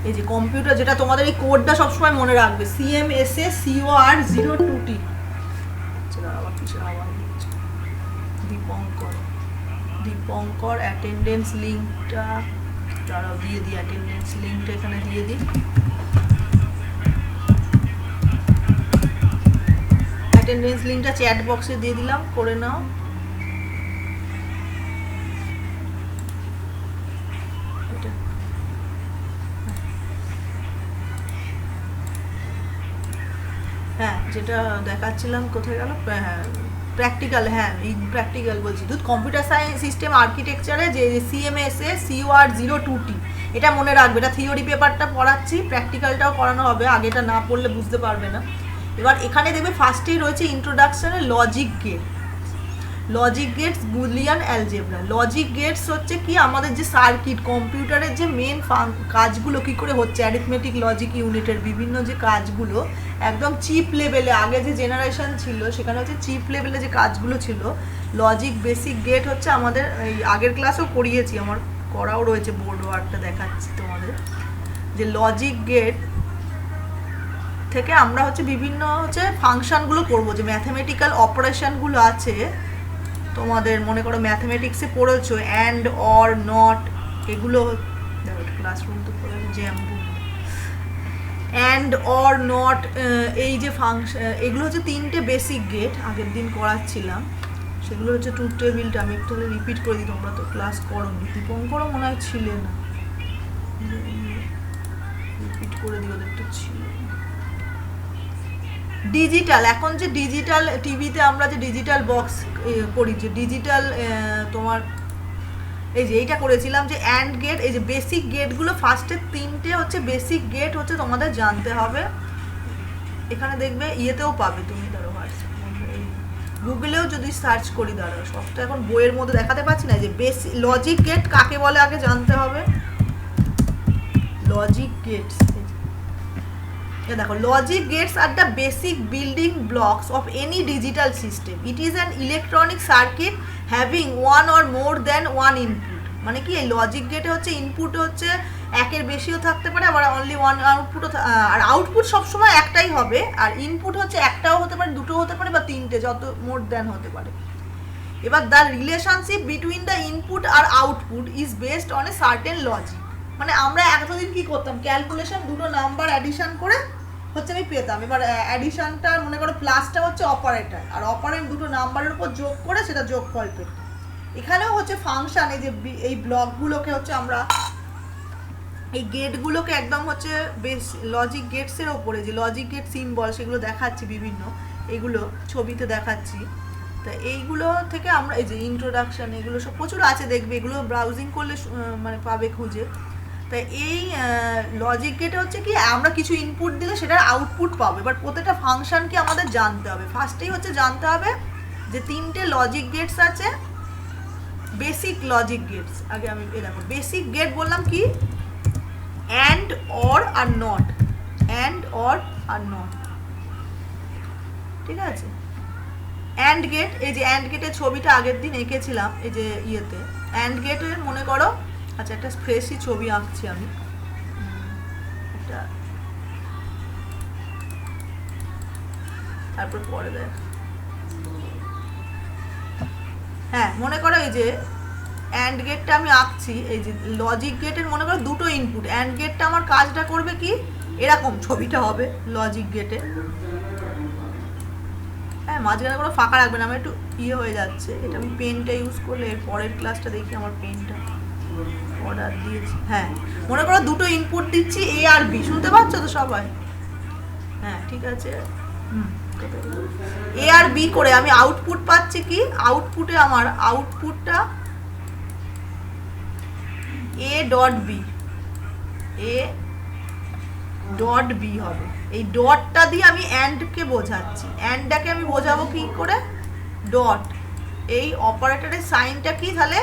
এই যে কম্পিউটার, যেটা তোমাদের এই কোডটা সবসময় মনে রাখবে, CMSA COR02T। আবার কিছু আবার দীপঙ্কর অ্যাটেন্ডেন্স লিঙ্কটা তারাও দিয়ে দিই, অ্যাটেন্ডেন্স লিঙ্কটা এখানে দিয়ে দিই। অ্যাটেন্ডেন্স লিঙ্কটা চ্যাট বক্সে দিয়ে দিলাম, করে নাও। হ্যাঁ, যেটা দেখাচ্ছিলাম কোথায় গেল, হ্যাঁ প্র্যাকটিক্যাল, হ্যাঁ এই প্র্যাকটিক্যাল বলছি, কম্পিউটার সায়েন্স সিস্টেম আর্কিটেকচারে যে CMSA COR02T, এটা মনে রাখবে। এটা থিওরি পেপারটা পড়াচ্ছি, প্র্যাকটিক্যালটাও করানো হবে, আগেটা না পড়লে বুঝতে পারবে না। এবার এখানে দেখবে ফার্স্টেই রয়েছে ইন্ট্রোডাকশনে logic gate, logic gates Boolean algebra. Logic gates হচ্ছে কি, আমাদের যে সার্কিট, কম্পিউটারের যে মেন কাজগুলো কী করে হচ্ছে, অ্যারিথমেটিক লজিক ইউনিটের বিভিন্ন যে কাজগুলো একদম চিপ লেভেলে, আগে যে জেনারেশন ছিল সেখানে হচ্ছে চিপ লেভেলে যে কাজগুলো ছিল, লজিক বেসিক গেট হচ্ছে আমাদের, এই আগের ক্লাসেও করিয়েছি, আমার করাও রয়েছে, বোর্ড ওয়ার্কটা দেখাচ্ছি তোমাদের, যে লজিক গেট থেকে আমরা হচ্ছে বিভিন্ন হচ্ছে ফাংশনগুলো করবো, যে ম্যাথামেটিক্যাল অপারেশনগুলো আছে তোমাদের, মনে করো ম্যাথামেটিক্সে পড়েছো অ্যান্ড অর নট, এগুলো ক্লাসরুম তো পড়ে জ্যাম, অ্যান্ড অর নট, এই যে ফাংশন, এগুলো হচ্ছে তিনটে বেসিক গেট, আগের দিন করাচ্ছিলাম, সেগুলো হচ্ছে ট্রুথ টেবিলটা আমি একটু রিপিট করে দিই, তোমরা তো ক্লাস করো, দীপঙ্করও মনে হয় ছিলে না, রিপিট করে দিই, ওদের তো ছিল। ডিজিটাল, এখন যে ডিজিটাল টিভিতে আমরা যে ডিজিটাল বক্স করি, যে ডিজিটাল তোমার এই যে এইটা করেছিলাম, যে অ্যান্ড গেট, এই যে বেসিক গেটগুলো, ফার্স্টের তিনটে হচ্ছে বেসিক গেট হচ্ছে তোমাদের জানতে হবে। এখানে দেখবে ইয়েতেও পাবে তুমি, ধরো গুগলেও যদি সার্চ করি, ধরো সব তো এখন বইয়ের মধ্যে দেখাতে পাচ্ছি না, যে বেসিক লজিক গেট কাকে বলে আগে জানতে হবে। লজিক গেটস, দেখো, logic gates are the basic building blocks of any digital system. It is an electronic circuit having one or more than one input. মানে কি, এই লজিক গেটে হচ্ছে ইনপুট হচ্ছে একের বেশিও থাকতে পারে, আবার অনলি ওয়ান আউটপুটও, আর আউটপুট সবসময় একটাই হবে, আর ইনপুট হচ্ছে একটাও হতে পারে, দুটো হতে পারে, বা তিনটে, যত মোর দ্যান হতে পারে। এবার the relationship between the input আর output is based on a certain logic. মানে আমরা এতদিন কি করতাম, ক্যালকুলেশন, দুটো নাম্বার অ্যাডিশন করে হচ্ছে আমি পেতাম। এবার অ্যাডিশনটা মনে করো প্লাসটা হচ্ছে অপারেটর, আর অপারেন্ট দুটো নাম্বারের উপর যোগ করে সেটা যোগফল পেতাম। এখানেও হচ্ছে ফাংশন, এই যে এই ব্লকগুলোকে হচ্ছে আমরা, এই গেটগুলোকে একদম হচ্ছে বেশ লজিক গেটসের ওপরে, যে লজিক গেট সিম্বল সেগুলো দেখাচ্ছি বিভিন্ন, এগুলো ছবিতে দেখাচ্ছি। তা এইগুলো থেকে আমরা, এই যে ইন্ট্রোডাকশন, এগুলো সব প্রচুর আছে, দেখবে এগুলো ব্রাউজিং করলে মানে পাবে খুঁজে। তাই এই লজিক গেটে হচ্ছে কি, আমরা কিছু ইনপুট দিলে সেটার আউটপুট পাবো। এবার প্রত্যেকটা ফাংশনকে আমাদের জানতে হবে। ফার্স্টেই হচ্ছে জানতে হবে যে তিনটে লজিক গেটস আছে, বেসিক লজিক গেটস। আগে আমি দেখো বেসিক গেট বললাম কি, অ্যান্ড অর আর নট, অ্যান্ড অর আর নট, ঠিক আছে। অ্যান্ড গেট, এই যে অ্যান্ড গেটের ছবিটা আগের দিন এঁকেছিলাম, এই যে ইয়েতে অ্যান্ড গেটের মনে করো, আচ্ছা একটা ফ্রেশই ছবি আঁকছি আমি, একটা তারপর পরে দেখ। হ্যাঁ মনে করো এই যে অ্যান্ড গেটটা আমি আঁকছি, এই যে লজিক গেটের মনে করো দুটো ইনপুট, অ্যান্ড গেটটা আমার কাজটা করবে কি, এরকম ছবিটা হবে লজিক গেটে। হ্যাঁ মাঝখানে কোনো ফাঁকা রাখবে না, আমার একটু ইয়ে হয়ে যাচ্ছে, এটা আমি পেনটা ইউজ করলে এর পরের ক্লাসটা দেখি আমার পেনটা অর্ডার দিয়েছি। হ্যাঁ মনে করো দুটো ইনপুট দিচ্ছি, এ আর বি, শুনতে পাচ্ছ তো সবাই? হ্যাঁ ঠিক আছে। এ আর বি করে আমি আউটপুট পাচ্ছি কি, আউটপুটে আমার আউটপুটটা A dot B, A dot B হবে। এই ডটটা দিয়ে আমি অ্যান্ডকে বোঝাচ্ছি, অ্যান্ডটাকে আমি বোঝাবো কি করে, ডট। এই অপারেটরের সাইনটা কি তাহলে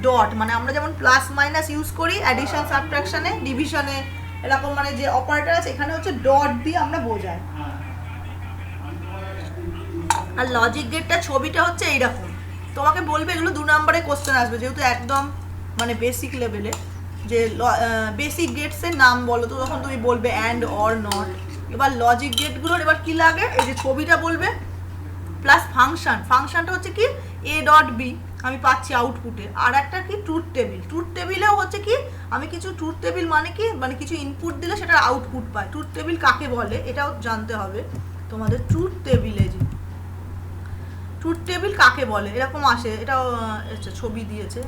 ডট, মানে আমরা যেমন প্লাস মাইনাস ইউজ করি অ্যাডিশন সাবট্রাকশনে ডিভিশনে, এরকম মানে যে অপারেটর আছে এখানে হচ্ছে ডট দিয়ে আমরা বোঝাই। আর লজিক গেটটা ছবিটা হচ্ছে এইরকম, তোমাকে বলবে এগুলো 2 নম্বরে কোশ্চেন আসবে, যেহেতু একদম মানে বেসিক লেভেলে। যে বেসিক গেটসের নাম বলো, তো তখন তুমি বলবে অ্যান্ড অর নট। এবার লজিক গেটগুলোর এবার কি লাগে, এই যে ছবিটা বলবে প্লাস ফাংশন। ফাংশনটা হচ্ছে কি এ ডট বি, আমি পাচ্ছি আউটপুটে। আর একটা কি ট্রুথ টেবিল। ট্রুথ টেবিলেও হচ্ছে কি আমি কিছু, ট্রুথ টেবিল মানে কি, মানে কিছু ইনপুট দিলে সেটা আউটপুট পায়। ট্রুথ টেবিল কাকে বলে এটাও জানতে হবে তোমাদের। ট্রুথ টেবিলে যে ট্রুথ টেবিল কাকে বলে এরকম আসে, এটাও ছবি দিয়েছে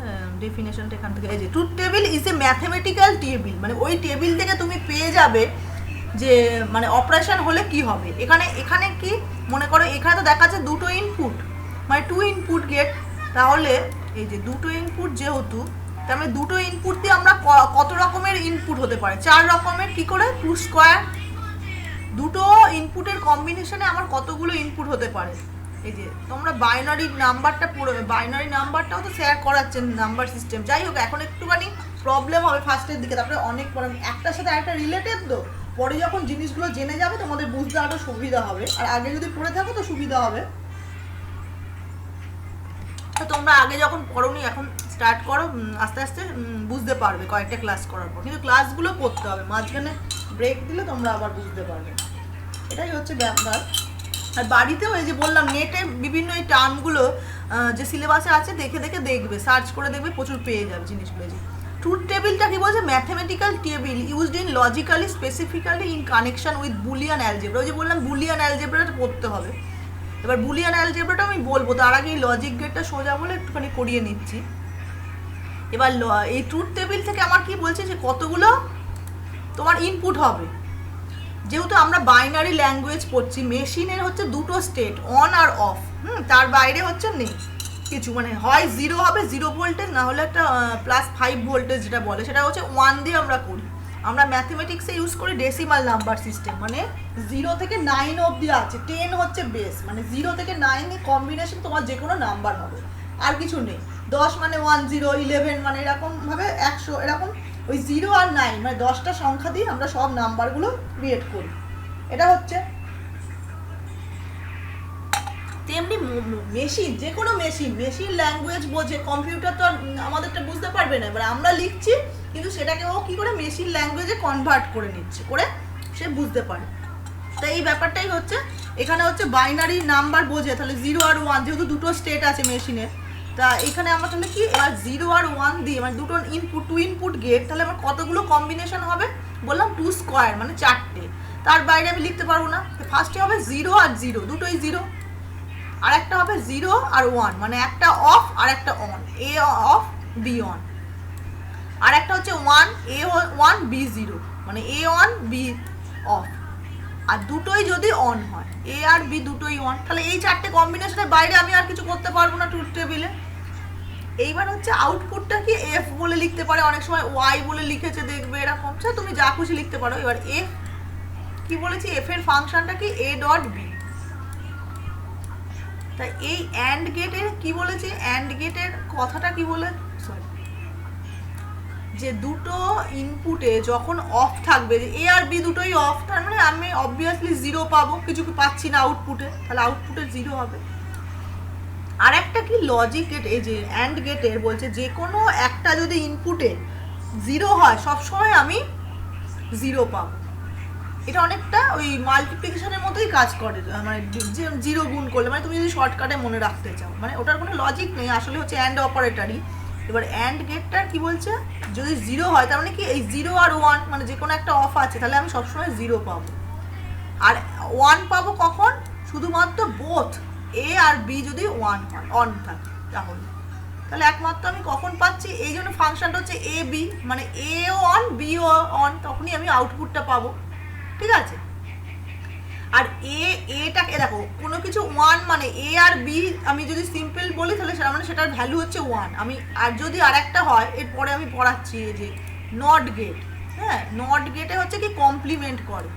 ডেফিনেশনটা এখান থেকে। এই যে truth table is a mathematical table, মানে ওই টেবিল থেকে তুমি পেয়ে যাবে যে মানে অপারেশন হলে কি হবে। এখানে কি মনে করো, এখানে তো দেখাচ্ছে দুটো ইনপুট, মানে 2 ইনপুট গেট। তাহলে এই যে দুটো ইনপুট যেহেতু, তার মানে দুটো ইনপুট দিয়ে আমরা কত রকমের ইনপুট হতে পারে, 4 রকমের। কি করে, 2 স্কোয়ার। দুটো ইনপুটের কম্বিনেশনে আমার কতগুলো ইনপুট হতে পারে। এই যে তোমরা বাইনারি নাম্বারটা পড়বে, বাইনারি নাম্বারটাও তো শেয়ার করাচ্ছেন নাম্বার সিস্টেম। যাই হোক, এখন একটুখানি প্রবলেম হবে ফার্স্টের দিকে, তারপরে অনেক পরে একটার সাথে একটা রিলেটেড, তো পরে যখন জিনিসগুলো জেনে যাবে তোমাদের বুঝতে আরও সুবিধা হবে। আর আগে যদি পড়ে থাকো তো সুবিধা হবে। তো তোমরা আগে যখন পড়োনি, এখন স্টার্ট করো, আস্তে আস্তে বুঝতে পারবে কয়েকটা ক্লাস করার পর। কিন্তু ক্লাসগুলো করতে হবে, মাঝখানে ব্রেক দিলে তোমরা আবার বুঝতে পারবে। এটাই হচ্ছে ব্যাপার। আর বাড়িতেও এই যে বললাম, নেটে বিভিন্ন এই টার্মগুলো যে সিলেবাসে আছে দেখে দেখে দেখবে, সার্চ করে দেখবে, প্রচুর পেয়ে যাবে জিনিসগুলো। যে ট্রুথ টেবিলটা কি বলছে, mathematical table used in logically specifically in connection with Boolean algebra. ওই যে বললাম বুলিয়ান অ্যালজেব্রাটা পড়তে হবে। এবার বুলিয়ান অ্যালজেব্রাটা আমি বলবো, তার আগে এই লজিক গেটটা সোজা বলে একটুখানি করিয়ে নিচ্ছি। এবার এই ট্রুথ টেবিল থেকে আমার কি বলছে যে কতগুলো তোমার ইনপুট হবে। যেহেতু আমরা বাইনারি ল্যাঙ্গুয়েজ পড়ছি, মেশিনের হচ্ছে দুটো স্টেট, অন আর অফ। তার বাইরে হচ্ছে নেই কিছু, মানে হয় 0 হবে 0 ভোল্টেজ, না হলে একটা +5 ভোল্টেজ যেটা বলে, সেটা হচ্ছে 1 দিয়ে আমরা করি। আমরা ম্যাথমেটিক্সে ইউজ করি ডেসিমাল নাম্বার সিস্টেম, মানে 0 থেকে 9 অবধি আছে, 10 হচ্ছে বেস, মানে 0 থেকে 9 এর কম্বিনেশন তোমার যে কোনো নাম্বার হবে, আর কিছু নেই। 10 মানে 1 0, 11 মানে এরকমভাবে 100, এরকম ওই 0 আর 9 মানে 10টা সংখ্যা দিয়ে আমরা সব নাম্বারগুলো ক্রিয়েট করি। এটা হচ্ছে তেমনি মেশিন, যে কোনো মেশিন ল্যাঙ্গুয়েজ বোঝে, কম্পিউটার তো আমাদেরটা বুঝতে পারবে না। এবার আমরা লিখছি, কিন্তু সেটাকে ও কী করে মেশিন ল্যাঙ্গুয়েজে কনভার্ট করে নিচ্ছে, করে সে বুঝতে পারে। তো এই ব্যাপারটাই হচ্ছে এখানে হচ্ছে বাইনারি নাম্বার বোঝে, তাহলে 0 আর 1, যেহেতু দুটো স্টেট আছে মেশিনের, তা এখানে আমার তাহলে কি, এবার 0 আর 1 দিয়ে মানে দুটো ইনপুট, 2 ইনপুট গেট, তাহলে আমার কতগুলো কম্বিনেশন হবে বললাম 2 স্কোয়ার, মানে 4টে। তার বাইরে আমি লিখতে পারবো না। ফার্স্টে হবে 0 আর 0, দুটোই 0। আর একটা হবে 0 আর 1, মানে একটা অফ আর একটা on, A off B on. আর একটা হচ্ছে 1 এ 1 বি 0, মানে এ অন বি অফ। আর দুটোই যদি অন হয়, এ আর বি দুটোই অন, তাহলে এই 4টে কম্বিনেশনের বাইরে আমি আর কিছু করতে পারবো না ট্রুথ টেবিলে। এইবার হচ্ছে আউটপুটটা কি এফ বলে লিখতে পারে, অনেক সময় ওয়াই বলে লিখেছে দেখবে এরকম, তুমি যা খুশি লিখতে পারো। এবার এফ কি বলেছি, এফ এর ফাংশনটা কি এ ডট বি। তাই এই অ্যান্ড গেটের কি বলেছে, অ্যান্ড গেটের কথাটা কি বলে, সরি, যে দুটো ইনপুটে যখন অফ থাকবে, যে এ আর বি দুটোই অফ, তার মানে আমি অবভিয়াসলি 0 পাবো, কিছু পাচ্ছি না আউটপুটে, তাহলে আউটপুটে 0 হবে। আর একটা কি লজিক গেট, এই যে অ্যান্ড গেটের বলছে যে কোনো একটা যদি ইনপুটে 0 হয়, সবসময় আমি 0 পাবো। এটা অনেকটা ওই মাল্টিপ্লিকেশনের মতোই কাজ করে, মানে যে 0 গুণ করলে, মানে তুমি যদি শর্টকাটে মনে রাখতে চাও, মানে ওটার কোনো লজিক নেই, আসলে হচ্ছে অ্যান্ড অপারেটারই। এবার অ্যান্ড গেটটার কি বলছে, যদি 0 হয় তার মানে কি এই 0 আর 1, মানে যে কোনো একটা অফ আছে, তাহলে আমি সবসময় 0 পাবো। আর 1 পাবো কখন, শুধুমাত্র বোথ এ আর বি যদি 1 হয়, অন থাকে, তাহলে একমাত্র আমি কখন পাচ্ছি, এই জন্য ফাংশনটা হচ্ছে এ বি, মানে এ অন বি অন, তখনই আমি আউটপুটটা পাবো। ঠিক আছে। আর এটাকে দেখো, কোনো কিছু 1 মানে এ আর বি আমি যদি সিম্পল বলি, তাহলে মানে সেটার ভ্যালু হচ্ছে 1। আমি আর যদি আরেকটা হয়, এরপরে আমি পড়াচ্ছি এই যে নট গেট। হ্যাঁ, নট গেটে হচ্ছে কি কমপ্লিমেন্ট করে।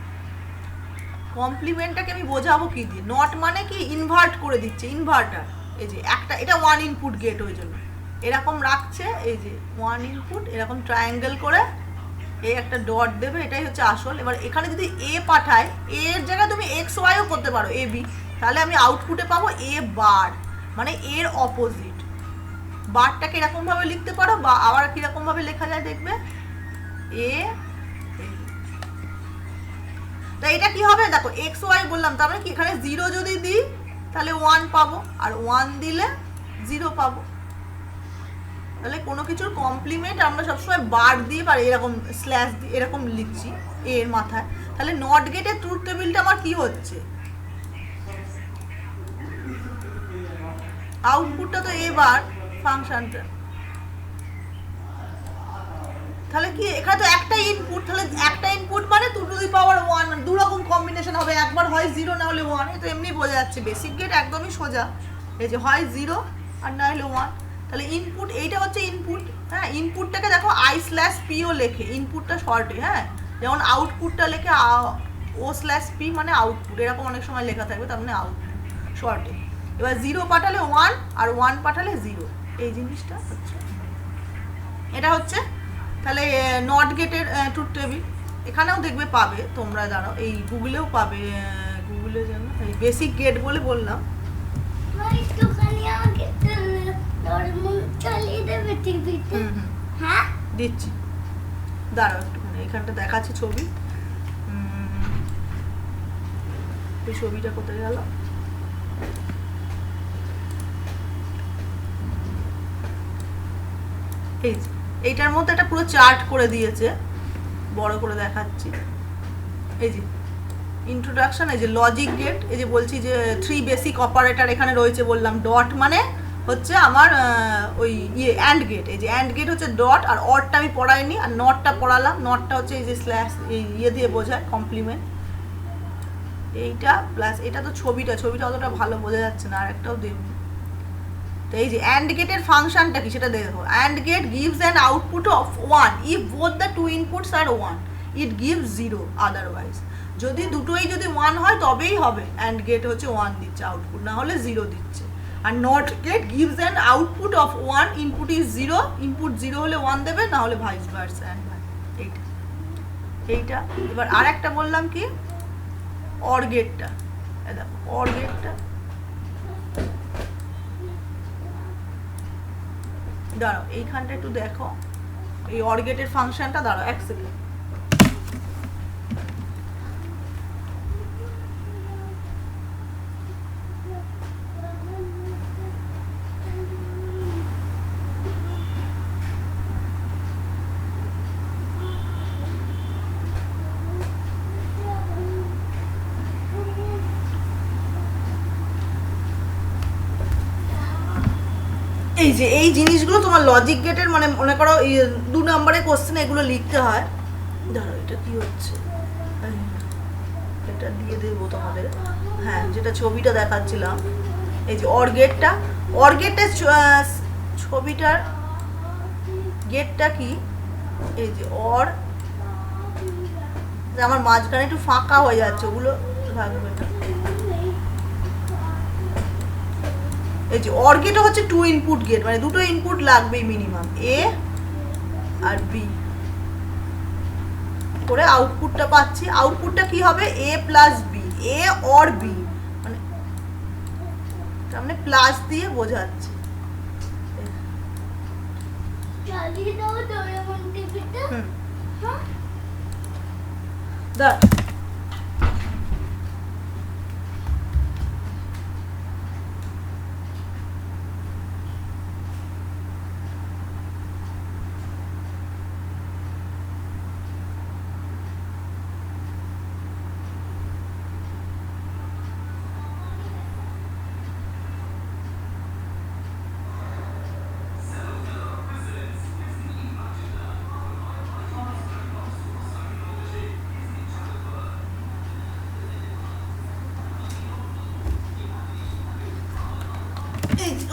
কমপ্লিমেন্টটাকে আমি বোঝাবো কি দিয়ে, নট মানে কি ইনভার্ট করে দিচ্ছে, ইনভার্টার। এই যে একটা, এটা 1 ইনপুট গেট, ওই জন্য এরকম রাখছে, এই যে 1 ইনপুট এরকম ট্রায়াঙ্গেল করে এই একটা ডট দেবে, এটাই হচ্ছে আসল। এবার এখানে যদি এ পাঠায়, এর জায়গায় তুমি এক্স ওয়াইও করতে পারো, এ বি, তাহলে আমি আউটপুটে পাবো এ বার, মানে এর অপোজিট। বারটাকে এরকমভাবে লিখতে পারো, বা আবার কীরকমভাবে লেখা যায় দেখবে, এ, তাই এটা কি হবে দেখো এক্স ওয়াই বললাম, তার মানে কি এখানে 0 যদি দিই তাহলে 1 পাবো, আর 1 দিলে 0 পাবো। তাহলে কোনো কিছুর কমপ্লিমেন্ট আমরা সবসময় বার দিয়ে পারি, এরকম স্ল্যাশ দিয়ে এরকম লিখছি এর মাথায়। তাহলে নট গেটের ট্রুথ টেবিলটা আমার কি হচ্ছে, আউটপুটটা তো এবার ফাংশনটা, তাহলে কি এখানে তো একটা ইনপুট, তাহলে একটা ইনপুট মানে 2 টু দি পাওয়ার 1, মানে দু রকম কম্বিনেশন হবে, একবার হয় 0 না হলে 1। এই তো এমনি বোঝা যাচ্ছে বেসিক গেট একদমই সোজা, এই যে হয় 0 আর না হলে 1। তাহলে ইনপুট এইটা হচ্ছে ইনপুট, হ্যাঁ ইনপুটটাকে দেখো I/P-ও লেখে, ইনপুটটা শর্টে, হ্যাঁ যেমন আউটপুটটা লেখে O/P মানে আউটপুট, এরকম অনেক সময় লেখা থাকবে, তার মানে আউটপুট শর্টে। এবার 0 পাঠালে 1 আর 1 পাঠালে 0, এই জিনিসটা হচ্ছে, এটা হচ্ছে তাহলে নট গেটের ট্রুথ টেবিল। এখানেও দেখবে পাবে তোমরা, দাঁড়াও এই গুগলেও পাবে, গুগলে যেন এই বেসিক গেট বলে বললাম। দিচ্ছি, দাঁড়াও একটুখানি, এখানটা দেখাচ্ছি ছবি, এই ছবিটা কোথায় গেল, এই যে এইটার মধ্যে একটা পুরো চার্ট করে দিয়েছে, বড় করে দেখাচ্ছি, এই যে ইন্ট্রোডাকশন, এই যে লজিক গেট, এই যে বলছি যে 3 বেসিক অপারেটর এখানে রয়েছে বললাম, ডট মানে হচ্ছে আমার ওই ইয়ে অ্যান্ড গেট, এই যে অ্যান্ড গেট হচ্ছে ডট, আর অরটা আমি পড়াইনি, আর নটটা পড়ালাম, নটটা হচ্ছে এই যে স্ল্যাশ এই ইয়ে দিয়ে বোঝায় কমপ্লিমেন্ট, এইটা প্লাস এটা তো ছবিটা অতটা ভালো বোঝা যাচ্ছে না, আর একটাও দেব। তো এই যে অ্যান্ড গেটের ফাংশনটা কি সেটা দেখো, and gate gives an output of 1 if both the two inputs are 1, it gives 0 otherwise. যদি দুটোই যদি 1 হয় তবেই হবে অ্যান্ড গেট হচ্ছে 1 দিচ্ছে আউটপুট, না হলে 0 দিচ্ছে। আর not gate gives an output of 1, input is 0, input 0 হলে 1 দেবে, না হলে ভাইস ভার্সা। এইটা এবার আর একটা বললাম কি অর গেটটা, দেখো অর গেটটা, দাঁড়াও এইখানটা একটু দেখো, এই অর গেটের ফাংশনটা, দাঁড়াও এক সেকেন্ড, এই যে এই জিনিসগুলো তোমার লজিক গেটের মানে মনে করো 2 নম্বরের কোশ্চেনে এগুলো লিখতে হয়। ধরো এটা কি হচ্ছে, এটা দিয়ে দেবো তোমাদের, হ্যাঁ যেটা ছবিটা দেখাচ্ছিলাম, এই যে অর গেটটা, অর গেটের ছবিটার গেটটা কি, এই যে অর, আমার মাঝখানে একটু ফাঁকা হয়ে যাচ্ছে, ওগুলো থাকবে না। এই যে অর গেট হচ্ছে 2 ইনপুট গেট, মানে দুটো ইনপুট লাগবেই মিনিমাম, এ আর বি করে আউটপুটটা পাচ্ছি। আউটপুটটা কি হবে, A plus B, A or B, মানে তার মানে প্লাস দিয়ে বোঝাচ্ছে। দাঁড়া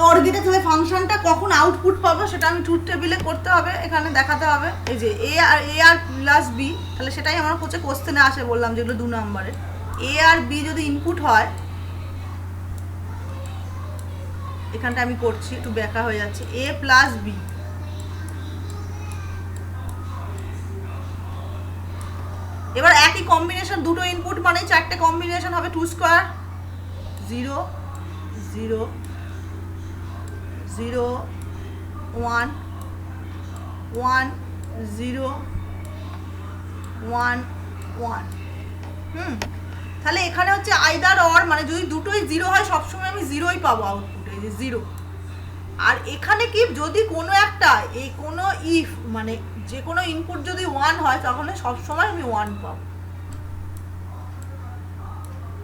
অর গেটে তাহলে ফাংশনটা কখন আউটপুট পাবো সেটা আমি ট্রুথ টেবিলে করতে হবে, এখানে দেখাতে হবে। এই যে এ আর প্লাস বি, তাহলে সেটাই আমার হচ্ছে কোশ্চেনে আসে বললাম, যেগুলো 2 নম্বরে। এ আর বি যদি ইনপুট হয়, এখানটা আমি করছি, একটু ব্যাকা হয়ে যাচ্ছে, এ প্লাস বি, এবার একই কম্বিনেশন, দুটো ইনপুট মানে 4টে কম্বিনেশন হবে, 2 স্কোয়ার 0 0 0 1 1 0 1 1। তাহলে এখানে হচ্ছে আইদার অর, মানে যদি দুটোই 0 হয় সবসময় আমি 0ই পাবো আউটপুট, এই যে 0। আর এখানে কি যদি কোনো একটা এই কোনো ইফ মানে যে কোনো ইনপুট যদি 1 হয় তাহলে সবসময় আমি 1 পাবো,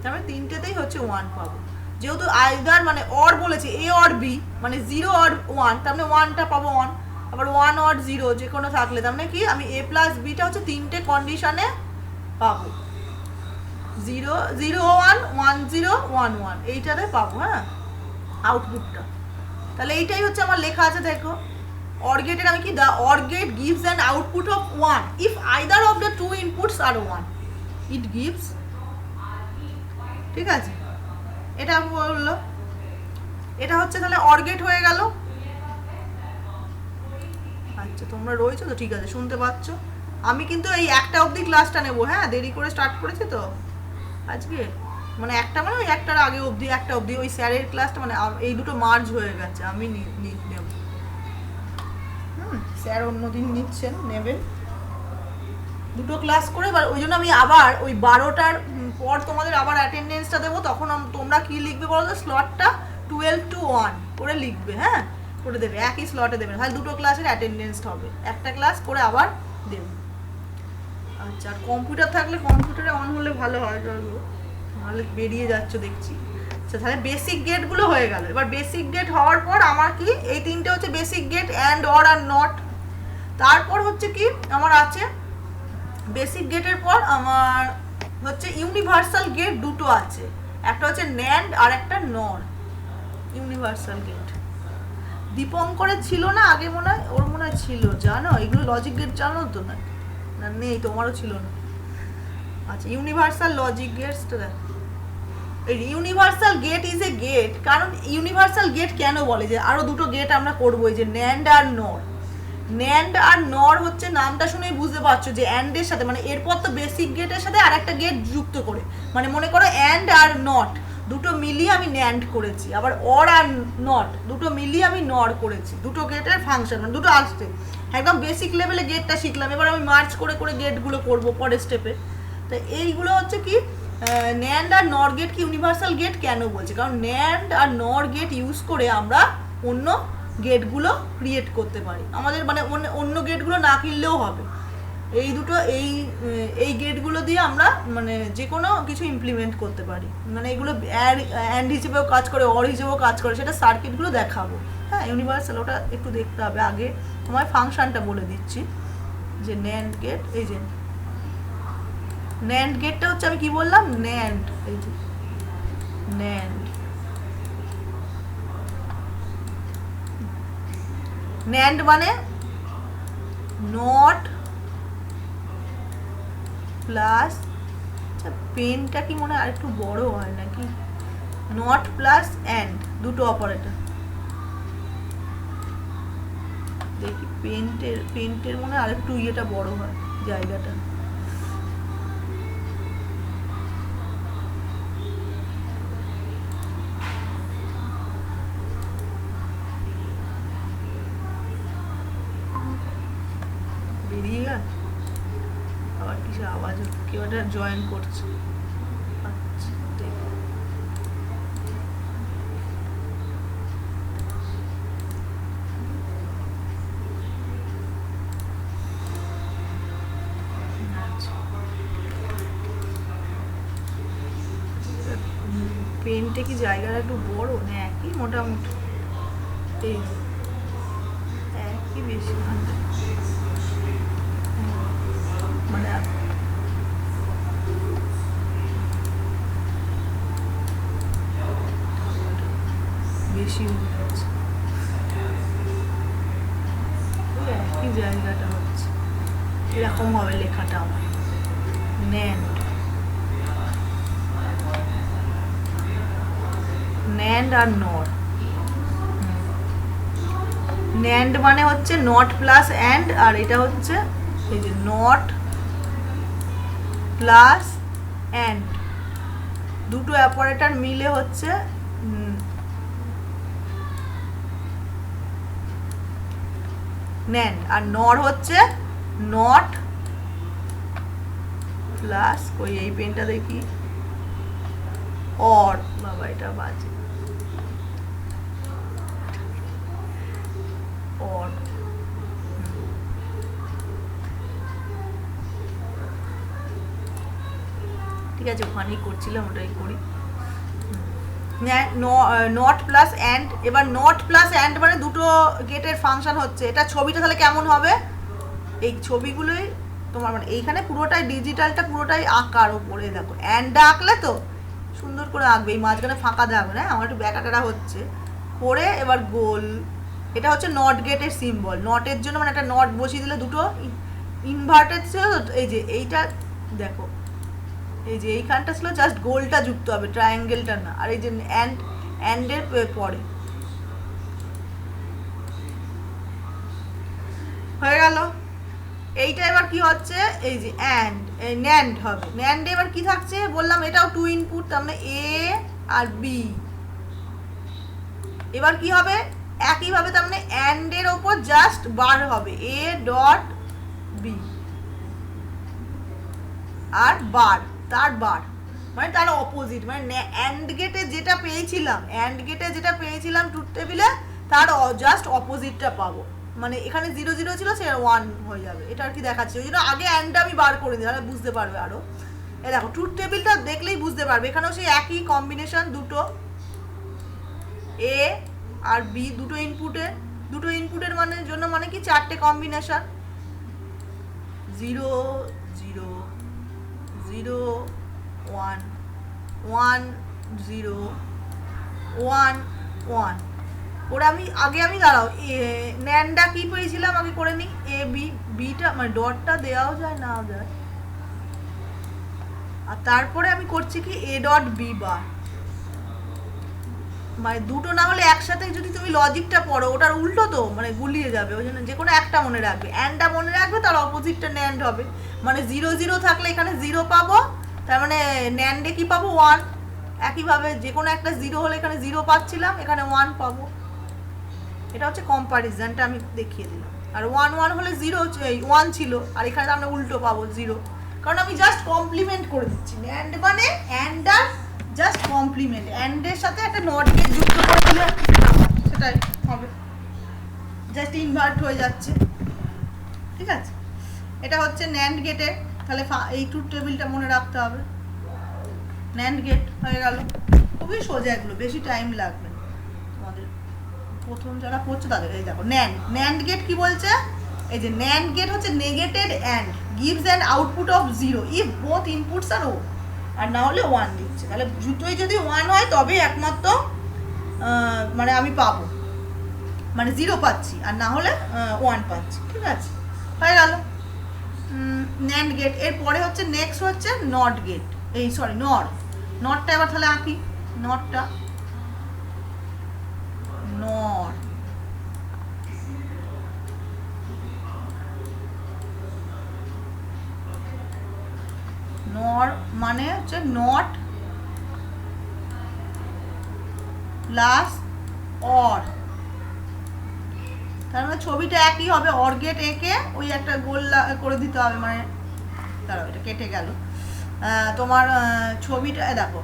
তারপরে তিনটেতেই হচ্ছে 1 পাবো। যেহেতু আইদার মানে অর বলেছে এ অর বি, মানে 0 অর 1, তার মানে 1টা পাবো 1, আবার 1 অর 0 যে কোনো থাকলে তার মানে কি আমি এ প্লাস বিটা হচ্ছে তিনটে কন্ডিশনে পাবো, 0 0 1 1 0 1 1 এইটাতে পাবো, হ্যাঁ আউটপুটটা। তাহলে এইটাই হচ্ছে আমার লেখা আছে, দেখো অর গেটের আমি কি, the or gate gives an output of 1 if either of the two inputs are 1 it gives, ঠিক আছে এটা বললো। এটা হচ্ছে তাহলে অর গেট হয়ে গেল। আচ্ছা তোমরা রয়েছো তো, ঠিক আছে শুনতে পাচ্ছ। আমি কিন্তু এই একটা অবধি ক্লাসটা নেবো, হ্যাঁ দেরি করে স্টার্ট করেছি তো আজকে, মানে একটা মানে ওই একটার আগে অবধি, একটা অবধি ওই স্যারের ক্লাসটা, মানে এই দুটো মার্জ হয়ে গেছে, আমি নেব, স্যার অন্যদিন নিচ্ছেন, নেবেন দুটো ক্লাস করে। এবার ওই জন্য আমি আবার ওই 12টার পর তোমাদের আবার অ্যাটেন্ডেন্সটা দেবো, তখন তোমরা কি লিখবে বলো তো, স্লটটা 12 to 1 করে লিখবে, হ্যাঁ করে দেবে, একই স্লটে দেবে, তাহলে দুটো ক্লাসের অ্যাটেন্ডেন্স হবে, একটা ক্লাস করে আবার দেবে। আচ্ছা আর কম্পিউটার থাকলে কম্পিউটারে অন হলে ভালো হয়, নাহলে বেরিয়ে যাচ্ছ দেখছি। আচ্ছা তাহলে বেসিক গেটগুলো হয়ে গেল। এবার বেসিক গেট হওয়ার পর আমার কি, এই তিনটে হচ্ছে বেসিক গেট, অ্যান্ড অর আর নট। তারপর হচ্ছে কি আমার আছে বেসিক গেটের পর আমার হচ্ছে ইউনিভার্সাল গেট দুটো আছে, একটা হচ্ছে ন্যান্ড আর একটা নর। ইউনিভার্সাল গেট দীপঙ্করের ছিল না আগে, মনে হয় ওর মনে হয় ছিল, জানো এগুলো লজিক গেট জানো তো, না না নেই তোমারও ছিল না। আচ্ছা ইউনিভার্সাল লজিক গেটসটা দেখো, universal gate is a gate, কারণ ইউনিভার্সাল গেট কেন বলে যে আরো দুটো গেট আমরা করবো, এই যে ন্যান্ড আর নর। ন্যান্ড আর নর হচ্ছে নামটা শুনেই বুঝতে পারছো যে অ্যান্ড এর সাথে, মানে এরপর তো বেসিক গেটের সাথে আর একটা গেট যুক্ত করে, মানে মনে করো অ্যান্ড আর নট দুটো মিলিয়ে আমি ন্যান্ড করেছি, আবার অর আর নট দুটো মিলিয়ে আমি নর করেছি, দুটো গেটের ফাংশন, মানে দুটো আসছে একদম বেসিক লেভেলে গেটটা শিখলাম, এবার আমি মার্চ করে করে গেটগুলো করবো পরের স্টেপে। তো এইগুলো হচ্ছে কি ন্যান্ড আর নর গেট কি ইউনিভার্সাল গেট কেন বলছে, কারণ ন্যান্ড আর নর গেট ইউজ করে আমরা অন্য গেটগুলো ক্রিয়েট করতে পারি, আমাদের মানে অন্য গেটগুলো না কিনলেও হবে, এই দুটো এই গেটগুলো দিয়ে আমরা মানে যে কোনো কিছু ইমপ্লিমেন্ট করতে পারি, মানে এগুলো অ্যান্ড হিসেবেও কাজ করে, অর হিসেবেও কাজ করে, সেটা সার্কিটগুলো দেখাবো, হ্যাঁ ইউনিভার্সাল ওটা একটু দেখতে হবে। আগে তোমায় ফাংশনটা বলে দিচ্ছি যে ন্যান্ড গেট, এই যে ন্যান্ড গেটটা হচ্ছে আমি কি বললাম, ন্যান্ড, এই যে ন্যান্ড, ন্যান্ড মানে নট প্লাস, আচ্ছা পেনটা কি মনে হয় আরেকটু বড় হয় নাকি, নট প্লাস অ্যান্ড দুটো অপারেটর, দেখি পেন্টের মনে হয় আরেকটু ইয়েটা বড় হয় জায়গাটা, বেরিয়ে গেল আবার কিছু আওয়াজ হচ্ছে, কেউ একটা জয়েন করছে। আচ্ছা দেখো পেনটা কি জায়গাটা একটু বড় না একই মোটামুটি, এই একই বেশি মানে বেশি হয়ে যাচ্ছে, একই জায়গাটা হচ্ছে, এরকম হবে লেখাটা আমার, ন্যান্ড ন্যান্ড আর নর। ন্যান্ড মানে হচ্ছে নট প্লাস অ্যান্ড, আর এটা হচ্ছে এই যে নট প্লাস অ্যান্ড দুটো অপারেটর মিলে হচ্ছে ন্যান্ড, আর নর হচ্ছে নট প্লাস কই এই পেনটা দেখি, অর বাবা এটা বাজে, অর ঠিক আছে, ওখানেই করছিলাম, ওটাই করি। নট প্লাস অ্যান্ড, এবার নট প্লাস অ্যান্ড মানে দুটো গেটের ফাংশন হচ্ছে। এটা ছবিটা তাহলে কেমন হবে, এই ছবিগুলোই তোমার মানে এইখানে পুরোটাই ডিজিটালটা পুরোটাই আঁকার ওপরে দেখো, অ্যান্ডটা আঁকলে তো সুন্দর করে আঁকবে, এই মাঝখানে ফাঁকা থাকবে না, আমার একটু ব্যাকাটারা হচ্ছে করে। এবার গোল, এটা হচ্ছে নট গেটের সিম্বল, নটের জন্য মানে একটা নট বসিয়ে দিলে দুটো ইনভার্টেড ছিল, এই যে এইটা দেখো, এই যে এইখানটা ছিল জাস্ট গোলটা যুক্ত হবে, ট্রায়াঙ্গেলটা না। আর এই যে অ্যান্ডের পরে হয়ে গেল। এইটা এবার কি হচ্ছে, এই যে ন্যান্ড হবে, ন্যান্ড এবার কি থাকছে বললাম, এটাও টু ইনপুট, তার মানে এ আর বি। এবার কি হবে একইভাবে, তার মানে অ্যান্ডের ওপর জাস্ট বার হবে, এ ডট বি আর বার, তার বার মানে তার অপোজিট, মানে অ্যান্ড গেটে যেটা পেয়েছিলাম ট্রুথ টেবিলে তার জাস্ট অপোজিটটা পাবো, মানে এখানে 0 0 ছিল সে 1 হয়ে যাবে। এটা আর কি দেখাচ্ছে, ওই জন্য আগে অ্যান্ডটা আমি বার করে দিই, তাহলে বুঝতে পারবে আরো। এই দেখো ট্রুথ টেবিলটা দেখলেই বুঝতে পারবে, এখানেও সেই একই কম্বিনেশন, দুটো এ আর বি, দুটো ইনপুটের মানে জন্য মানে কি চারটে কম্বিনেশন, 0 0 0 1 1 0 1 1 ওরা আমি দাঁড়াও, ন্যান্ডা কি পেয়েছিলাম আগে করে নিই, এ বি, বিটা মানে ডটটা দেওয়াও যায় নাও যায়, আর তারপরে আমি করছি কি এ ডট বি বার, মানে দুটো না হলে একসাথে যদি তুমি লজিকটা পড়ো ওটার উল্টো তো মানে গুলিয়ে যাবে, ওই জন্য যে কোনো একটা মনে রাখবে, অ্যান্ডটা মনে রাখবে, তার অপোজিটটা ন্যান্ড হবে, মানে 0 0 থাকলে এখানে 0 পাবো, তার মানে ন্যান্ডে কি পাবো 1, একইভাবে যে কোনো একটা 0 হলে এখানে 0 পাচ্ছিলাম, এখানে 1 পাবো। এটা হচ্ছে কম্পারিজনটা আমি দেখিয়ে দিলাম। আর 1 1 হলে 0 1 ছিল, আর এখানে আমরা উল্টো পাবো 0, কারণ আমি জাস্ট কমপ্লিমেন্ট করে দিচ্ছি। অ্যান্ড মানে অ্যান্ড আর জাস্ট কমপ্লিমেন্ট, অ্যান্ডের সাথে একটা নট গেট যুক্ত করে দিলে সেটাই হবে, জাস্ট ইনভার্ট হয়ে যাচ্ছে, ঠিক আছে। এটা হচ্ছে ন্যান্ড গেটের, তাহলে এই ট্রুথ টেবিলটা মনে রাখতে হবে। ন্যান্ড গেট হয়ে গেল, খুবই সোজা, এগুলো বেশি টাইম লাগবে না তোমাদের, প্রথম যারা পড়ছে তাদের। এই দেখো ন্যান্ড গেট কি বলছে, এই যে ন্যান্ড গেট হচ্ছে negated and gives an output of 0 if both inputs are O, আর না হলে 1 দিচ্ছে, তাহলে দুটোই যদি 1 হয় তবে একমাত্র মানে আমি পাবো, মানে 0 পাচ্ছি, আর না হলে 1 পাচ্ছি, ঠিক আছে, হয়ে গেল ন্যান্ড গেট। এরপরে হচ্ছে নেক্সট হচ্ছে নট গেট, এই সরি নটটা এবার তাহলে আঁকি, নটটা নট নর মানে হচ্ছে নট প্লাস অর, তার মানে ছবিটা একই হবে, অর গেট এঁকে ওই একটা গোল করে দিতে হবে, মানে দাঁড়াও এটা কেটে গেল তোমার ছবিটা দেখো,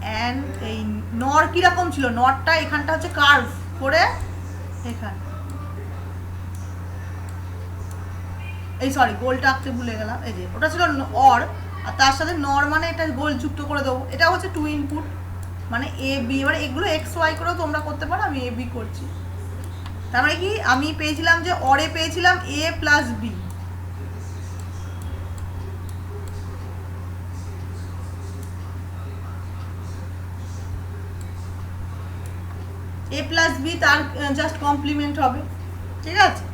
অ্যান্ড এই নর কিরকম ছিল, নটটা এখানটা হচ্ছে কার্ভ করে এখানে, এই সরি গোলটা আঁকতে ভুলে গেলাম, এই যে ওটা ছিল অর, আর তার সাথে নর মানে এটা গোল যুক্ত করে দেবো, এটা হচ্ছে টু ইনপুট মানে এ বি। এবার এগুলো এক্স ওয়াই করেও তোমরা করতে পারো, আমি এ বি করছি, তার মানে কি আমি পেয়েছিলাম যে অরে পেয়েছিলাম এ plus B, A plus B তার জাস্ট কমপ্লিমেন্ট হবে, ঠিক আছে,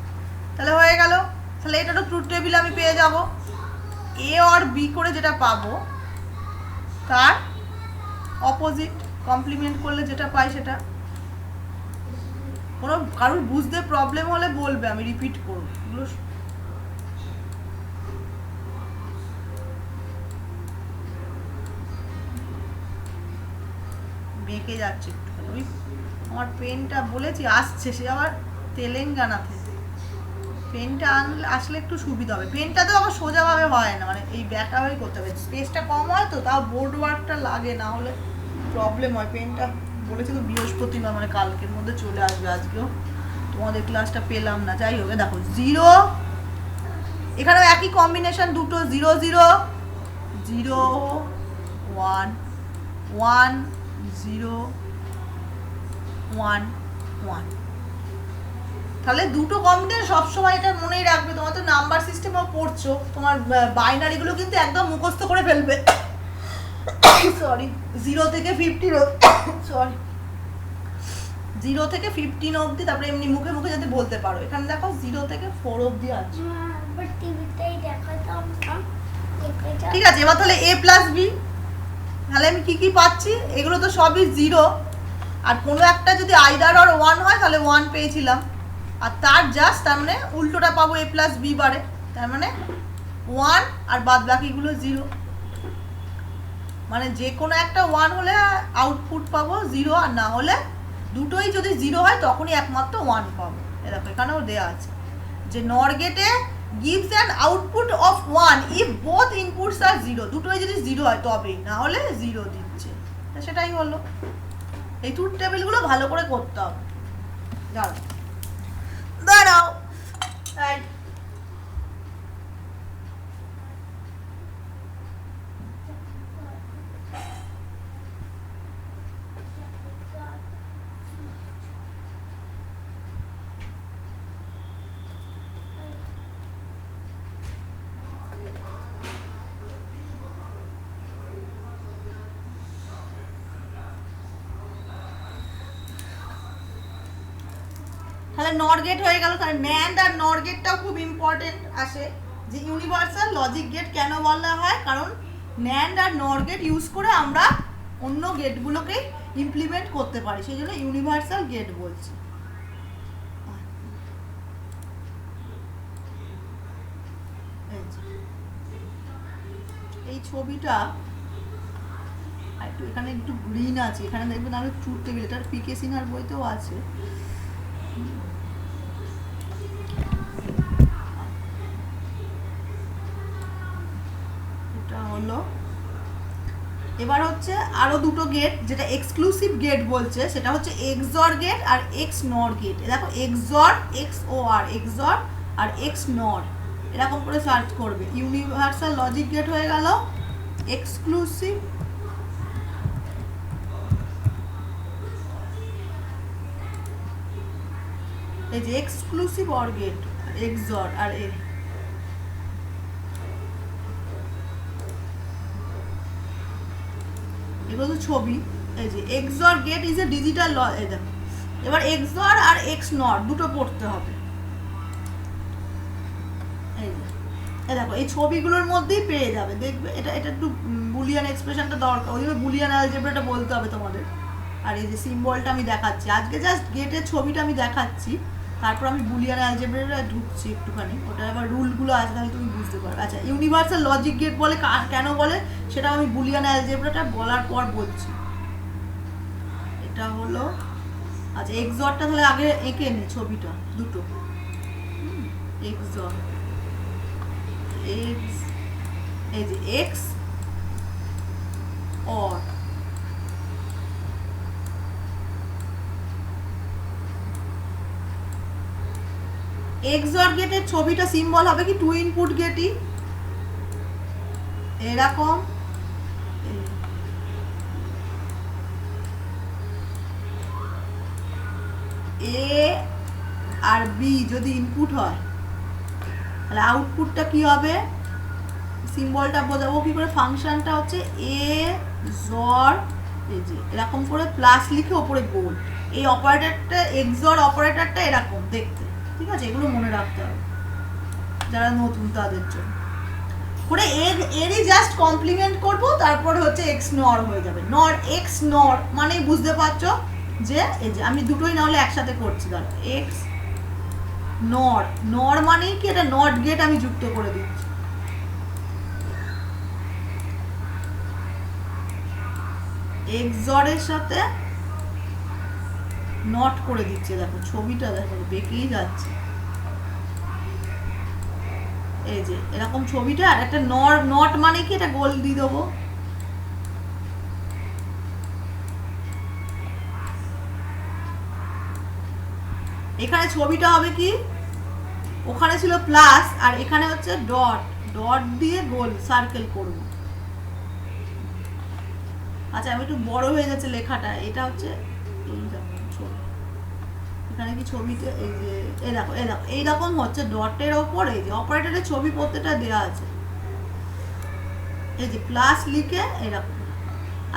তাহলে হয়ে গেল। তাহলে এটা তো ট্রুথ টেবিল আমি পেয়ে যাব, এ আর বি করে যেটা পাবো তার অপোজিট কমপ্লিমেন্ট করলে যেটা পাই সেটা। কোনো কারোর বুঝতে প্রবলেম হলে বলবে, আমি রিপিট করব, এগুলো বেঁকে যাচ্ছে একটু, আমি আমার পেনটা বলেছি আসছে, সে আবার তেলেঙ্গানা থেকে, পেনটা আসলে একটু সুবিধা হবে, পেনটা তো আবার সোজাভাবে হয় না, মানে এই ব্যাটা হয়ে করতে হবে, স্পেসটা কম হয় তো, তাও বোর্ড ওয়ার্কটা লাগে, না হলে প্রবলেম হয়। পেনটা বলেছি তো বৃহস্পতিবার মানে কালকের মধ্যে চলে আসবে, আজকেও তোমাদের ক্লাসটা পেলাম না। যাই হোক, দেখো 0, এখানেও একই কম্বিনেশন, দুটো 0 0 0 1 1 0 1 1। তাহলে দুটো কম্বিনেশন সবসময় এটা মনেই রাখবে। তোমার তো নাম্বার সিস্টেমও পড়ছো, তোমার বাইনারিগুলো কিন্তু একদম মুখস্থ করে ফেলবে। সরি, 0 থেকে 15, সরি 0 থেকে 15 অবধি, তারপরে এমনি মুখে মুখে যাতে বলতে পারো। এখানে দেখো 0 থেকে 4 অবধি আছে। ঠিক আছে, এবার তাহলে a প্লাস b, তাহলে আমি কি কি পাচ্ছি? এগুলো তো সবই 0, আর কোনো একটা যদি আইদার অর 1 হয় তাহলে 1 পেয়েছিলাম, আর তার জাস্ট তার মানে উল্টোটা পাবো a প্লাস b বারে, তার মানে 1 আর বাদ বাকিগুলো 0। মানে যে কোনো একটা 1 হলে আউটপুট পাবো 0, আর না হলে দুটোই যদি 0 হয় তখনই একমাত্র 1 পাবো। দেখো এখানেও দেয়া আছে যে নর গেটে gives an output of 1 if both inputs are 0, দুটোই যদি 0 হয় তবেই, না হলে 0 দিচ্ছে। সেটাই হলো। এই ট্রুথ টেবিলগুলো ভালো করে করতে হবে। দাঁড়াও তাহলে নর গেট হয়ে গেল। তাহলে ন্যান্ড আর নর গেটটাও খুব ইম্পর্টেন্ট আসে, যে ইউনিভার্সাল লজিক গেট কেন বলা হয়, কারণ ন্যান্ড আর নর গেট ইউজ করে আমরা অন্য গেটগুলোকে ইমপ্লিমেন্ট করতে পারি, সেই জন্য ইউনিভার্সাল গেট বলছি। এই ছবিটা একটু এখানে একটু গ্রিন আছে, এখানে দেখবেন আরো ট্রুথ টেবিল, এটার পিকে সিনহার বইতেও আছে। এটা হলো, এবার হচ্ছে আরো দুটো গেট যেটা এক্সক্লুসিভ গেট বলছে, সেটা হচ্ছে এক্সঅর গেট আর এক্স নর গেট। দেখো এক্সঅর, XOR এক্সঅর আর এক্স নর, এরকম করে সার্চ করবে। ইউনিভার্সাল লজিক গেট হয়ে গেল, এক্সক্লুসিভ এই যে এক্সক্লুসিভ অর গেট, এক্সঅর আর এগুলো তো ছবি। এই যে এক্সঅর গেট ইজ এ ডিজিটাল ল, এই দেখো এবার এক্সঅর আর এক্স নর দুটো পড়তে হবে। এই যে এই দেখো এই ছবিগুলোর মধ্যেই পেয়ে যাবে, দেখবে এটা এটা একটু বুলিয়ান এক্সপ্রেশনটা দরকার, ওই বুলিয়ান অ্যালজেব্রাটা বলতে হবে তোমাদের। আর এই যে সিম্বলটা আমি দেখাচ্ছি আজকে, জাস্ট গেটের ছবিটা আমি দেখাচ্ছি, তারপর আমি বুলিয়ান অ্যালজেব্রাটা ঢুকছি একটুখানি, ওটা আবার রুলগুলো আছে তাহলে তুমি বুঝতে পারবে। আচ্ছা, ইউনিভার্সাল লজিক গেট বলে কেন বলে সেটা আমি বুলিয়ান অ্যালজেব্রাটা বলার পর বলছি। এটা হলো, আচ্ছা এক্সঅরটা তাহলে আগে এঁকে নি ছবিটা দুটো, এক্সঅর এক্স, এই যে এক্স অর, এক্সঅর গেটের ছবিটা সিম্বল হবে কি টু ইনপুট গেটই, এরকম এ আর বি যদি ইনপুট হয় তাহলে আউটপুটটা কি হবে, সিম্বলটা বোঝাবো কি করে, ফাংশনটা হচ্ছে এ জর, এই যে এরকম করে প্লাস লিখে ওপরে গোল, এই অপারেটরটা এক্সঅর অপারেটরটা এরকম দেখতে। ঠিক আছে, এগুলো মনে রাখতে হবে যারা নতুন তাদের জন্য করে। এরই জাস্ট কমপ্লিমেন্ট করব, তারপরে হচ্ছে এক্স নর হয়ে যাবে। নর এক্স নর মানে বুঝতে পারছো যে এই যে আমি দুটোই না হলে একসাথে করছি, ধরো এক্স নর, নর মানেই কি এটা নট গেট আমি যুক্ত করে দিচ্ছি। এক্সঅরের সাথে নট করে দিচ্ছে, দেখো ছবিটা দেখো বেঁকেই যাচ্ছে। এই যে এরকম ছবিটা, আর একটা নট মানে কি, এটা গোল দিয়ে দেবো। এখানে ছবিটা হবে কি, ওখানে ছিল প্লাস আর এখানে হচ্ছে ডট, ডট দিয়ে গোল সার্কেল করব। আচ্ছা আমি একটু বড় হয়ে যাচ্ছে লেখাটা, এটা হচ্ছে এই রকম ছবি, এখানে কি ছবিতে এই যে এই দেখো এইরকম হচ্ছে ডটের ওপর এই যে অপারেটরের ছবি প্রত্যেকটা দেওয়া আছে, এই যে প্লাস লিখে এরকম।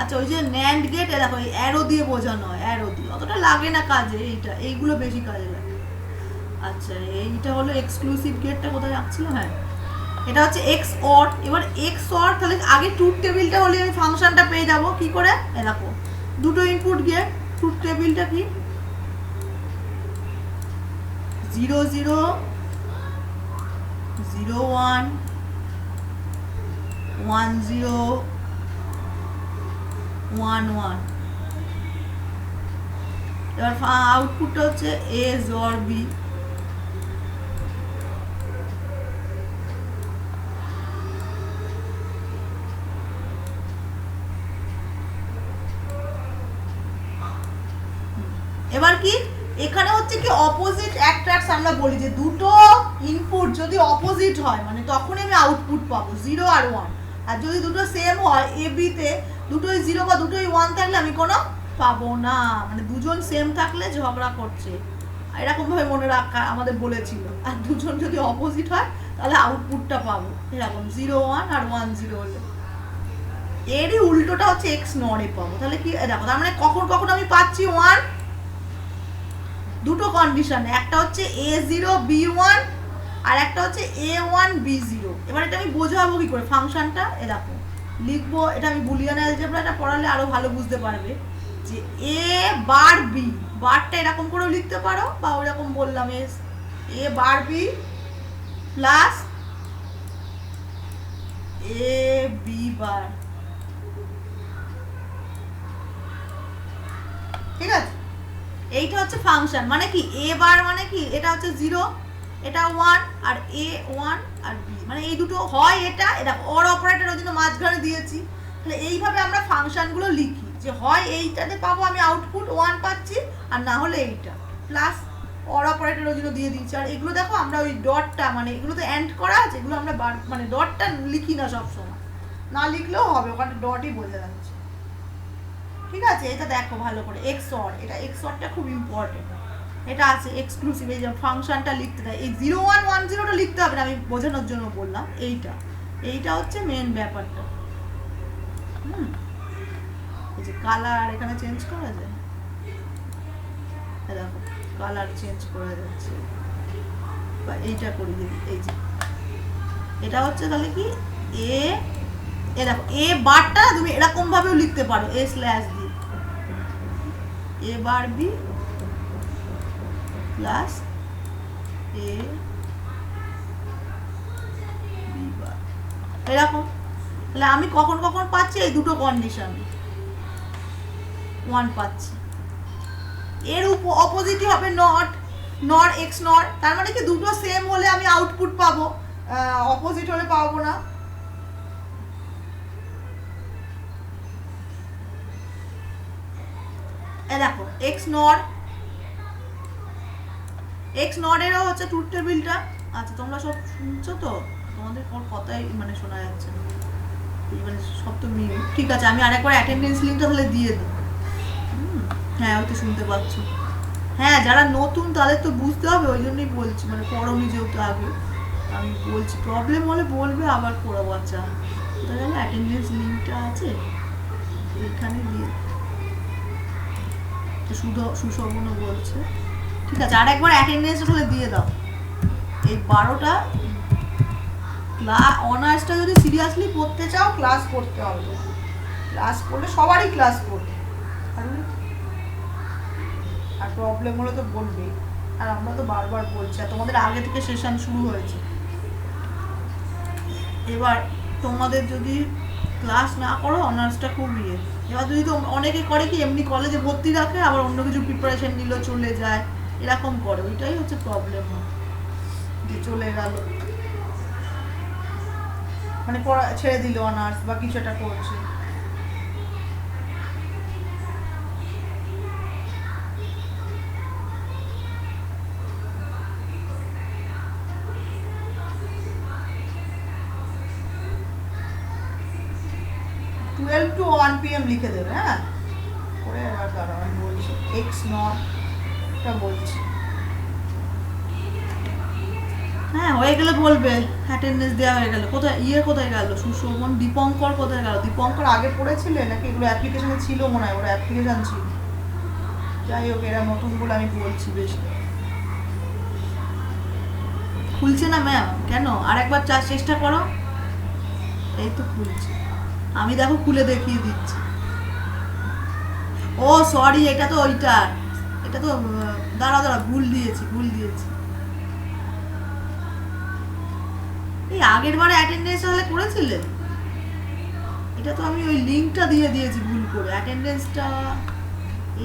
আচ্ছা ওই যে ন্যান্ড গেট এ দেখো এই অ্যারো দিয়ে বোঝানো হয়, অ্যারো দিয়ে অতটা লাগে না কাজে, এইগুলো বেশি কাজে লাগে। আচ্ছা এইটা হলো এক্সক্লুসিভ গেটটা কোথায় রাখছিলাম, হ্যাঁ এটা হচ্ছে এক্স অর। এবার এক্স অর তাহলে আগে ট্রুথ টেবিলটা হলে আমি ফাংশনটা পেয়ে যাবো কি করে, দেখো দুটো ইনপুট গেট, ট্রুথ টেবিলটা কি 0 0 0 1 1 0 1 1। এবার আউটপুটটা হচ্ছে এ জর বি। এবার কি এখানে হচ্ছে কি অপোজিট অ্যাট্রাক্টস, আমরা বলি যে দুটো ইনপুট যদি অপোজিট হয় মানে তখনই আমি আউটপুট পাবো 0 আর 1। আর যদি দুটো সেম হয় এ বি তে দুটোই 0 বা দুটোই 1 থাকলে আমি কোনো পাবো না, মানে দুজন সেম থাকলে ঝগড়া করছে এরকম ভাবে মনে রাখা আমাদের বলেছিল। আর দুজন যদি অপোজিট হয় তাহলে আউটপুটটা পাবো এরকম 0 1 আর 1 0 হলে। এরই উল্টোটা হচ্ছে এক্স নরে পাবো। তাহলে কি দেখো তার মানে কখন কখন আমি পাচ্ছি 1, দুটো কন্ডিশন, একটা হচ্ছে a0 b1 আর একটা হচ্ছে a1 b0। এবার এটা আমি বোঝাবো কি করে ফাংশনটা, দেখো লিখবো, এটা আমি বুলিয়ান অ্যালজেব্রা, এটা পড়ালে আরো ভালো বুঝতে পারবে যে a বার b, বারটা এরকম করেও লিখতে পারো বা ওইরকম বললাম a bar b plus a b বার, ঠিক আছে। এইটা হচ্ছে ফাংশন, মানে কি এ বার মানে কি এটা হচ্ছে 0 এটা 1 আর a 1 আর b, মানে এই দুটো হয় এটা অর অপারেটর ওই জন্য মাঝখানে দিয়েছি। তাহলে এইভাবে আমরা ফাংশনগুলো লিখি যে হয় এইটাতে পাবো আমি আউটপুট 1 পাচ্ছি আর না হলে এইটা প্লাস অর অপারেটর ওই জন্য দিয়ে দিচ্ছি। আর এগুলো দেখো আমরা ওই ডটটা মানে এগুলো তো এন্ড করা আছে, এগুলো আমরা মানে ডটটা লিখি না সবসময়, না লিখলেও হবে ওখানে ডটই বোঝা যাচ্ছে, ঠিক আছে। এটা দেখো ভালো করে এক্সঅর, এটা এক্সঅরটা খুব ইম্পর্টেন্ট, এটা আছে এক্সক্লুসিভ, এই যে ফাংশনটা লিখতে দেয় এই 0 1 1 0টা লিখতে হবে না, আমি বোঝানোর জন্য বললাম। এইটা হচ্ছে মেন ব্যাপারটা। এই যে কালার এখানে চেঞ্জ করা যায়, দেখো কালার চেঞ্জ করা যাচ্ছে, বা এইটা করি যদি এই যে এটা হচ্ছে তাহলে কি দেখো এ বারটা তুমি এরকম ভাবেও লিখতে পারো এ স্ল্যাশ দিয়ে এ বার বি প্লাস এ বি বার এরকম। তাহলে আমি কখন কখন পাচ্ছি এই দুটো কন্ডিশন 1 পাচ্ছি। এর অপোজিটই হবে নট, নর এক্স নর, তার মানে কি দুটো সেম হলে আমি আউটপুট পাবো, অপোজিট হলে পাবো না। দেখো এক্স নরেরও হচ্ছে ট্রুথ টেবিলটা। আচ্ছা তোমরা সব শুনছো তো, তোমাদের কথাই মানে শোনা যাচ্ছে না, মানে সব তো মিউট, ঠিক আছে। আমি আরেকবার অ্যাটেন্ডেন্স লিঙ্কটা তাহলে দিয়ে দিই, হ্যাঁ হয়তো শুনতে পাচ্ছ। হ্যাঁ যারা নতুন তাদের তো বুঝতে হবে, ওই জন্যই বলছি, মানে পড়োনি যেহেতু আগে আমি বলছি, প্রবলেম হলে বলবে আবার পড়াবো। আচ্ছা তাহলে অ্যাটেন্ডেন্স লিঙ্কটা আছে এখানে দিয়ে সুশোভনও বলছে, ঠিক আছে আরেকবার অ্যাটেন্ডেন্সটা তাহলে দিয়ে দাও। এই 12টা অনার্সটা যদি সিরিয়াসলি পড়তে চাও ক্লাস করতে হবে, ক্লাস করলে সবারই ক্লাস করবে, আর প্রবলেম হলে তো বলবেই। আর আমরা তো বারবার বলছি, আর তোমাদের আগে থেকে সেশন শুরু হয়েছে। এবার তোমাদের যদি ক্লাস না করো অনার্সটা খুব এবার যদি তো অনেকে করে কি এমনি কলেজে ভর্তি রাখে আবার অন্য কিছু প্রিপারেশন নিল চলে যায়, এরকম করে, ওইটাই হচ্ছে প্রবলেম, যে চলে গেল মানে পড়া ছেড়ে দিল অনার্স বা কিছু একটা করছে। টুয়েলভ টু 1 PM লিখে দেবে, হ্যাঁ করে আর দাঁড়াও আমি বলছি এক্স নটটা বলছি। হ্যাঁ হয়ে গেলে বলবে অ্যাটেন্ডেন্স দেওয়া হয়ে গেল। কোথায় কোথায় গেল সুশোভন, দীপঙ্কর কোথায় গেল? দীপঙ্কর আগে পড়েছিলে নাকি এগুলো অ্যাপ্লিকেশনে ছিল মনে হয়, ওরা অ্যাপ্লিকেশন ছিল। যাই হোক এরা নতুন বলে আমি বলছি বেশি। খুলছে না ম্যাম কেন? আর একবার চেষ্টা করো। এই তো খুলছে, আমি দেখো খুলে দেখিয়ে দিচ্ছি। ও সরি, এটা তো ওইটা, এটা তো দাঁড়া ভুল দিয়েছি। এই আগের বারে অ্যাটেন্ডেন্স তাহলে করেছিলে? এটা তো আমি ওই লিঙ্কটা দিয়ে দিয়েছি ভুল করে। অ্যাটেন্ডেন্সটা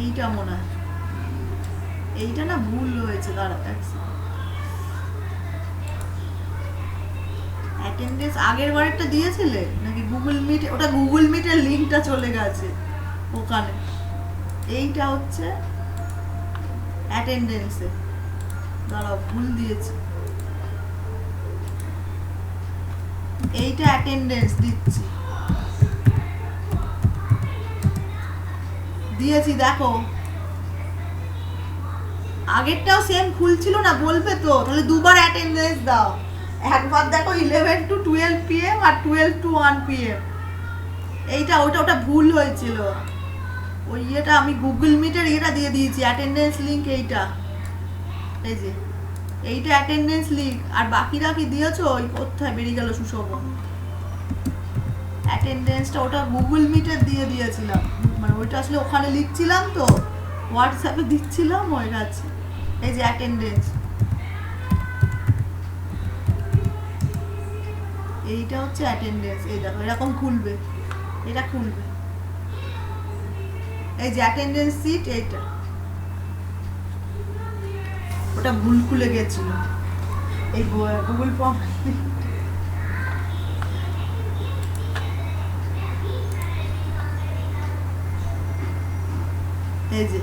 এইটা মনে হয়, এইটা না ভুল হয়েছে। দাঁড়া অ্যাটেন্ডেন্স আগের বারেরটা দিয়েছিলে নাকি গুগল মিট? ওটা গুগল মিটের লিঙ্কটা চলে গেছে ওখানে। এইটা হচ্ছে অ্যাটেন্ডেন্সে, দাঁড়াও ভুল দিয়েছি। এইটা অ্যাটেন্ডেন্স দিয়েছি দেখো। আগেরটাও সেম খুলছিল না, বলবে তো তাহলে দুবার অ্যাটেন্ডেন্স দাও। একবার দেখো 11 to 12 PM R 12 to 1 PM। এইটা ওটা ভুল হয়েছিল। ওই ইয়েটা আমি গুগল মিটের ইয়েটা দিয়ে দিয়েছি, অ্যাটেন্ডেন্স লিঙ্ক এইটা। এই যে এইটা অ্যাটেন্ডেন্স লিঙ্ক। আর বাকিরা কি দিয়েছো? ওই কোথায় বেরিয়ে গেল সুশোভন? অ্যাটেন্ডেন্সটা ওটা গুগল মিটের দিয়ে দিয়েছিলাম, মানে ওইটা আসলে ওখানে লিখছিলাম তো হোয়াটসঅ্যাপে দিচ্ছিলাম হয়ে গেছে। এই যে অ্যাটেন্ডেন্স, এইটা হচ্ছে অ্যাটেন্ডেন্স। এই দেখো এরকম খুলবে, এটা খুলবে। এই যে অ্যাটেন্ডেন্স সিট এইটা, ওটা ভুল খুলে গেছিল এই গুগল ফর্ম। এই যে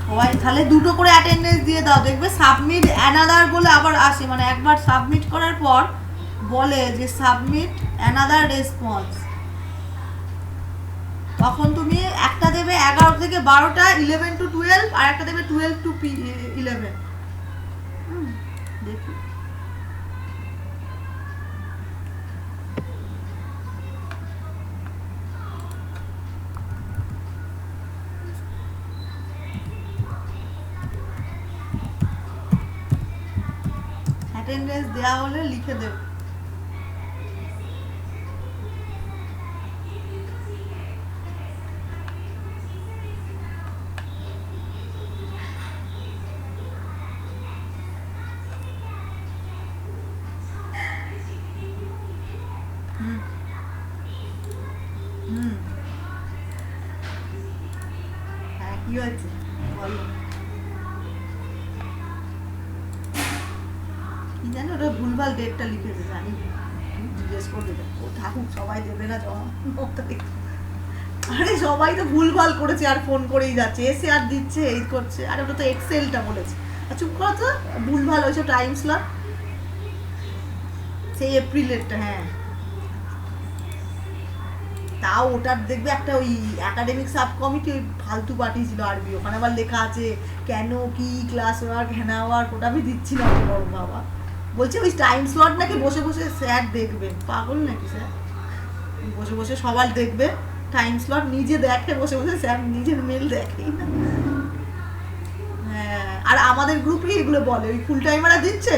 সবাই তাহলে দুটো করে অ্যাটেন্ডেন্স দিয়ে দাও, দেখবে সাবমিট অ্যানাদার বলে আবার আসে, মানে একবার সাবমিট করার পর বলে যে সাবমিট অ্যানাদার রেসপন্স। তখন তুমি একটা দেবে 11 থেকে 12টা, 11 to 12, আর একটা দেবে 12 to 11। দেখি অ্যাটেন্ডেন্স দেওয়া হলে লিখে দেবে। হ্যাঁ কি হয়েছে বলো? কি জানি ওটা ভুলভাল ডেটটা লিখেছে, জানি জিজ্ঞেস করে দেবে। ও থাকুক, সবাই দেবে না জমা। আরে সবাই তো ভুলভাল করেছে আর ফোন করেই যাচ্ছে, এসে আর দিচ্ছে এই করছে। আরে ওটা তো এক্সেলটা বলেছে। আর চুপ করো তো, ভুলভাল হয়েছে টাইম স্লট, সেই এপ্রিলেরটা। হ্যাঁ তাও ওটার দেখবে একটা ওই একাডেমিক সাব কমিটি ওই ফালতু পাঠিয়েছিল আরবি, ওখানে আবার লেখা আছে কেন কি ক্লাস ওয়ার্ক হ্যানা ওয়ার্ক, ওটা আমি দিচ্ছি না বড় বাবা। বলছে ওই টাইম স্লট নাকি বসে বসে স্যার দেখবে, পাগল নাকি স্যার? বসে বসে সবার দেখবে টাইম স্লট, নিজে দেখে বসে বসে, স্যার নিজের মেল দেখেই না। হ্যাঁ আর আমাদের গ্রুপে এগুলো বলে ওই ফুল টাইমাররা দিচ্ছে,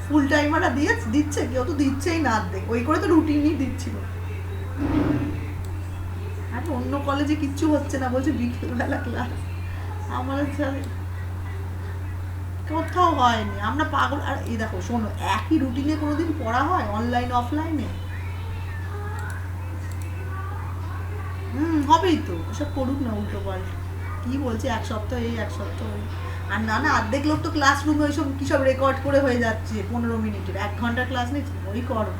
ফুল টাইমাররা দিচ্ছে, কেউ তো দিচ্ছেই না দেখ, ওই করে তো রুটিনই দিচ্ছিল। আর অন্য কলেজে কিচ্ছু হচ্ছে না, বলছে বিকেলবেলা ক্লাস। আমাদের কোথাও হয়নি, আমরা পাগল। আর এই দেখো শোনো, একই রুটিনে কোনোদিন পড়া হয় অনলাইন অফলাইনে? হবেই তো, ওসব করুক না উল্টো পাল্টা। কি বলছে এক সপ্তাহ এই এক সপ্তাহ ওই, আর না না অর্ধেক লোক তো ক্লাসরুমে ওইসব কী সব রেকর্ড করে হয়ে যাচ্ছে 15 মিনিটের, 1 ঘন্টা ক্লাস নিচ্ছে, ওই করো,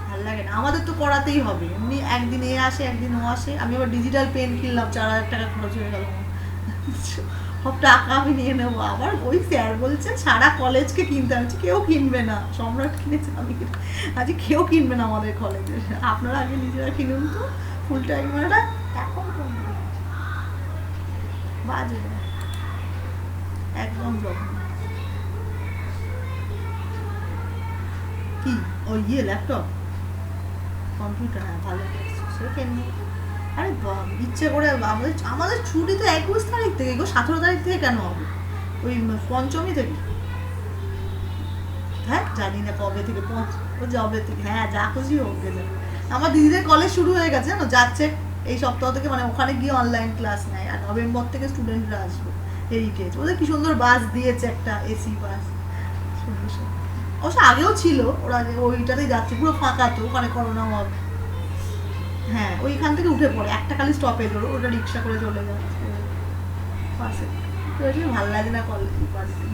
ভালো লাগে না। আমাদের তো করাতেই হবে, এমনি একদিন এ আসে একদিন ও আসে। আমি আবার ডিজিটাল পেন কিনলাম, 4,000 টাকা খরচ হয়ে গেল, সব টাকা আমি নিয়ে নেবো। আবার ওই স্যার বলছেন সারা কলেজকে কিনতে, আমি কেউ কিনবে না, সম্রাট কিনেছে আমি আজ কেউ কিনবে না আমাদের কলেজে, আপনারা আগে নিজেরা কিনুন তো ফুল টাইমাররা। এখন বাজে একদম রকম কি ওই ল্যাপটপ কম্পিউটার, হ্যাঁ ভালো সে কেন। আরে ইচ্ছে করে আমাদের আমাদের ছুটি তো 21 তারিখ থেকে, 17 তারিখ থেকে কেন হবে? ওই পঞ্চমী থেকে, হ্যাঁ জানি না কবে থেকে, ও জবে থেকে, হ্যাঁ যা খুশি হোক গেছে। আমার দিদিদের কলেজ শুরু হয়ে গেছে জানো, যাচ্ছে এই সপ্তাহ থেকে, মানে ওখানে গিয়ে অনলাইন ক্লাস নেয়, আর নভেম্বর থেকে স্টুডেন্টরা আসবে। হেরিটেজ ওদের কি সুন্দর বাস দিয়েছে, একটা এসি বাস, সুন্দর সুন্দর। অবশ্য আগেও ছিল, ওরা ওইটাতেই যাচ্ছে, পুরো ফাঁকা তো, ওখানে করোনা হবে। হ্যাঁ ওইখান থেকে উঠে পড়ে, একটা খালি স্টপেজ ওটা রিক্সা করে চলে যাচ্ছে পাশে। ভালো লাগে না কলেজ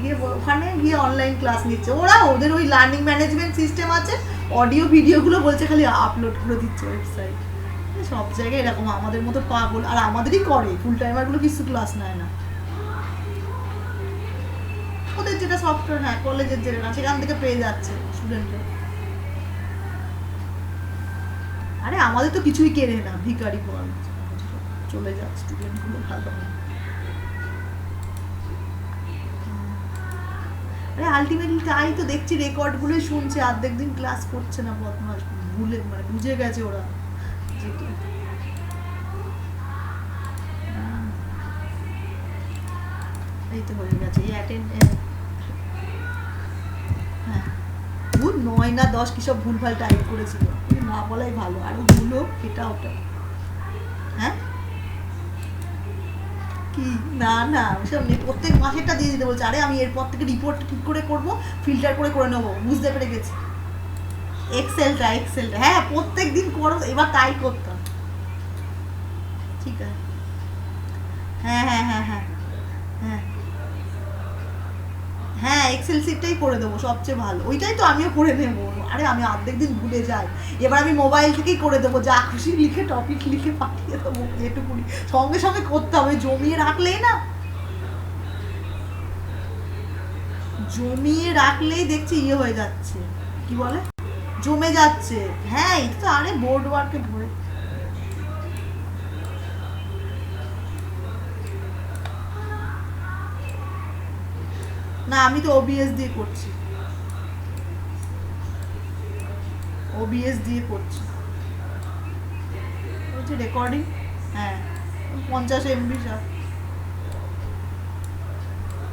গিয়ে, ওখানে গিয়ে অনলাইন ক্লাস নিচ্ছে ওরা, ওদের ওই লার্নিং ম্যানেজমেন্ট সিস্টেম আছে, অডিও ভিডিওগুলো বলছে খালি আপলোড করে দিচ্ছে ওয়েবসাইট। সব জায়গায় এরকম আমাদের মতো পাগল, আর আমাদেরই করে, ফুল টাইমারগুলো কিছু ক্লাস নেয় না। ওদের যেটা সফটওয়্যার, হ্যাঁ কলেজের যেটা না সেখান থেকে পেয়ে যাচ্ছে স্টুডেন্টরা। আরে আমাদের তো কিছুই কেড়ে না, ভিখারি বল চলে যাচ্ছে স্টুডেন্টগুলো, ভালো। আরে আলটিমেটলি তাই তো দেখছি, রেকর্ডগুলোই শুনছে, অর্ধেক দিন ক্লাস করছে না, বদমাস, ভুলে মানে বুঝে গেছে ওরা যেটি। এই তো হয়ে গেছে এই অ্যাটেন্ড, হ্যাঁ ভুল 9 না 10 কি সব ভুলভাল টাইপ করেছিল, না বলাই ভালো, আরো ভুলো এটা ওটা। হ্যাঁ কি না না ওসব নেই, প্রত্যেক মাসেরটা দিয়ে দিতে বলছে। আরে আমি এরপর থেকে রিপোর্ট ঠিক করে করবো, ফিল্টার করে করে নেবো, বুঝতে পেরে গেছি। এক্সেলটা হ্যাঁ প্রত্যেক দিন করো, এবার তাই করতাম। ঠিক আছে, হ্যাঁ হ্যাঁ হ্যাঁ হ্যাঁ হ্যাঁ হ্যাঁ এক্সেল সিটটাই করে দেবো, সবচেয়ে ভালো, ওইটাই তো আমিও করে নেবো। আরে আমি অর্ধেক দিন ভুলে যাই, এবার আমি মোবাইল থেকেই করে দেবো, যা খুশি লিখে টপিক লিখে পাঠিয়ে দেবো, যেটুকুনি সঙ্গে সঙ্গে করতে হবে, জমিয়ে রাখলেই না, জমিয়ে রাখলেই দেখছি ইয়ে হয়ে যাচ্ছে, কি বলে জমে যাচ্ছে। হ্যাঁ এটা তো, আরে বোর্ড ওয়ার্কে ভরে। না আমি তো ওবিএস দিয়ে করছি, ওবিএস দিয়ে করছি, হচ্ছে রেকর্ডিং, হ্যাঁ 50 MB সব।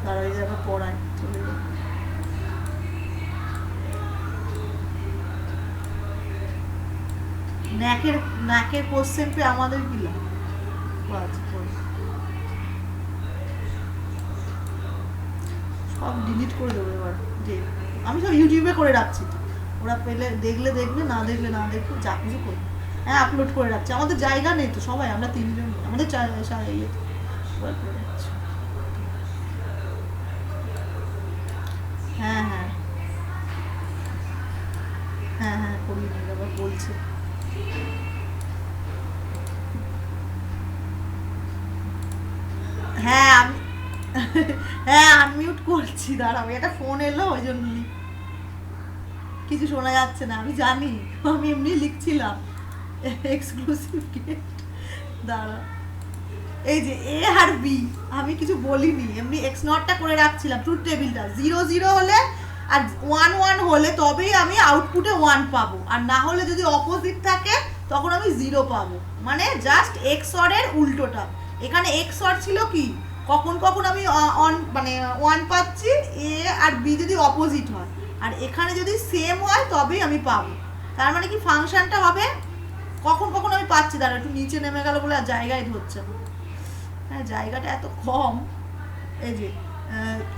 তারা এই জায়গায় পড়ায় চলে যাবে। ন্যাকের ন্যাকের কোশ্চেন পে আমাদের কি লাভ? সব ডিলিট করে দেবো এবার, যে আমি সব ইউটিউবে করে রাখছি, ওরা পেলে দেখলে দেখবে, না দেখলে না দেখবে, যা কিছু করবে। হ্যাঁ আপলোড করে রাখছি, আমাদের জায়গা নেই তো, সবাই আমরা 3 জন, আমাদের ইয়ে করে রাখছি। হ্যাঁ হ্যাঁ হ্যাঁ হ্যাঁ করিয়ে নিয়ে আবার বলছে। হ্যাঁ আমি হ্যাঁ আনমিউট করছি, দাঁড়াও একটা ফোন এলো ওই জন্য কিছু শোনা যাচ্ছে না, আমি জানি, আমি এমনি লিখছিলাম এক্সক্লুসিভ গেট। দাঁড়াও, এই যে এ আর বি, আমি কিছু বলিনি, এমনি এক্স নটটা করে রাখছিলাম, ট্রুথ টেবিলটা 0 0 হলে আর 1 1 হলে তবেই আমি আউটপুটে 1 পাবো, আর না হলে যদি অপোজিট থাকে তখন আমি 0 পাবো, মানে জাস্ট এক্স অর উল্টোটা। এখানে এক্স অর ছিল কি, কখন কখন আমি অন মানে 1 পাচ্ছি, এ আর বি যদি অপোজিট হয়, আর এখানে যদি সেম হয় তবেই আমি পাবো। তার মানে কি ফাংশনটা হবে কখন কখন আমি পাচ্ছি, দাঁড়া একটু নিচে নেমে গেল বলে আর জায়গায় ধরছে না, হ্যাঁ জায়গাটা এত কম, এই যে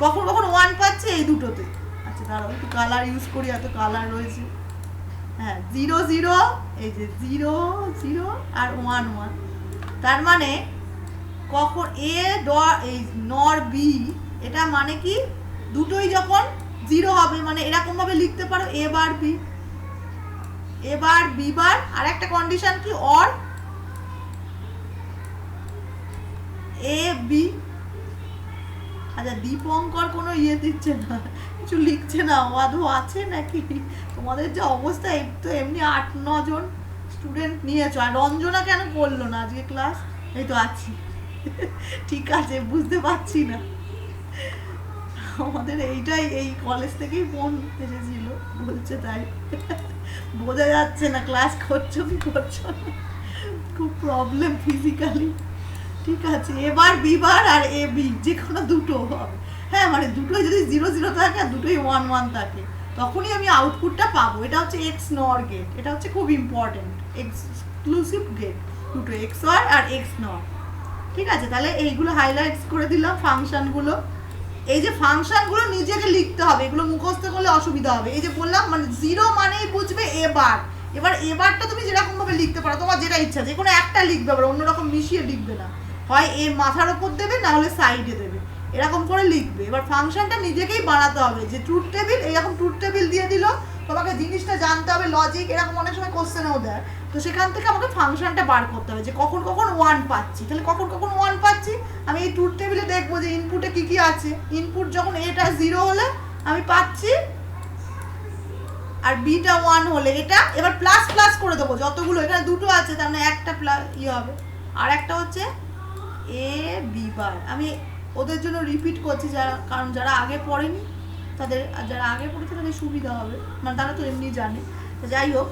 কখন কখন 1 পাচ্ছে এই দুটোতে। আচ্ছা দাঁড়াও একটু কালার ইউজ করি, এত কালার রয়েছে। হ্যাঁ 0 0, এই যে 0 0 আর 1 1, তার মানে কখন এ এই নর বি এটা মানে কি দুটোই যখন জিরো হবে, মানে এরকম ভাবে লিখতে পারো এ বার বি, এ বার বি বার। আর একটা কন্ডিশন কি, অর এ বি। আচ্ছা দীপঙ্কর কোনো ইয়ে দিচ্ছে না, কিছু লিখছে না, আদৌ আছে নাকি? তোমাদের যে অবস্থা, তো এমনি 8-9 জন স্টুডেন্ট নিয়েছো, আর রঞ্জনা কেন করলো না আজকে ক্লাস? এই তো আছি, ঠিক আছে, বুঝতে পারছি না। আমাদের এইটাই, এই কলেজ থেকেই ফোন এসেছিল, বলছে তাই বোঝা যাচ্ছে না ক্লাস করছো কি করছো না, খুব প্রবলেম ফিজিক্যালি। ঠিক আছে, এবার B bar R A B যে কোনো দুটো হবে। হ্যাঁ মানে দুটোই যদি 0-0 থাকে আর দুটোই 1-1 থাকে, তখনই আমি আউটপুটটা পাবো। এটা হচ্ছে এক্স নর গেট, এটা হচ্ছে খুব ইম্পর্টেন্ট এক্সক্লুসিভ গেট, দুটো এক্স অর আর এক্স নর। ঠিক আছে, তাহলে এইগুলো হাইলাইটস করে দিলাম ফাংশনগুলো। এই যে ফাংশনগুলো নিজেকে লিখতে হবে, এগুলো মুখস্থ করলে অসুবিধা হবে। এই যে বললাম মানে 0 মানেই বুঝবে এবার। এবার এবারটা তুমি যেরকম ভাবে লিখতে পারো, তোমার যেটা ইচ্ছা, যে কোনো একটা লিখবে, আবার অন্যরকম মিশিয়ে লিখবে না, হয় এ মাথার ওপর দেবে না হলে সাইডে দেবে, এরকম করে লিখবে। এবার ফাংশনটা নিজেকেই বানাতে হবে, যে ট্রুথ টেবিল, এইরকম ট্রুথ টেবিল দিয়ে দিল, তোমাকে জিনিসটা জানতে হবে, লজিক, এরকম অনেক সময় কোশ্চেনেও দেয়, তো সেখান থেকে আমাকে ফাংশনটা বার করতে হবে, যে কখন কখন 1 পাচ্ছি। তাহলে কখন কখন 1 পাচ্ছি আমি এই ট্রুথ টেবিলে দেখবো যে ইনপুটে কি কি আছে। ইনপুট যখন এটা 0 হলে আমি পাচ্ছি, আর বিটা 1 হলে এটা। এবার প্লাস প্লাস করে দেবো যতগুলো, এখানে দুটো আছে তার মানে একটা প্লাস ইয়ে হবে, আর একটা হচ্ছে এ বি বার। আমি ওদের জন্য রিপিট করছি, যারা, কারণ যারা আগে পড়েনি তাদের, যারা আগে পড়েছে তাদের সুবিধা হবে, মানে তারা তো এমনি জানে। তো যাই হোক,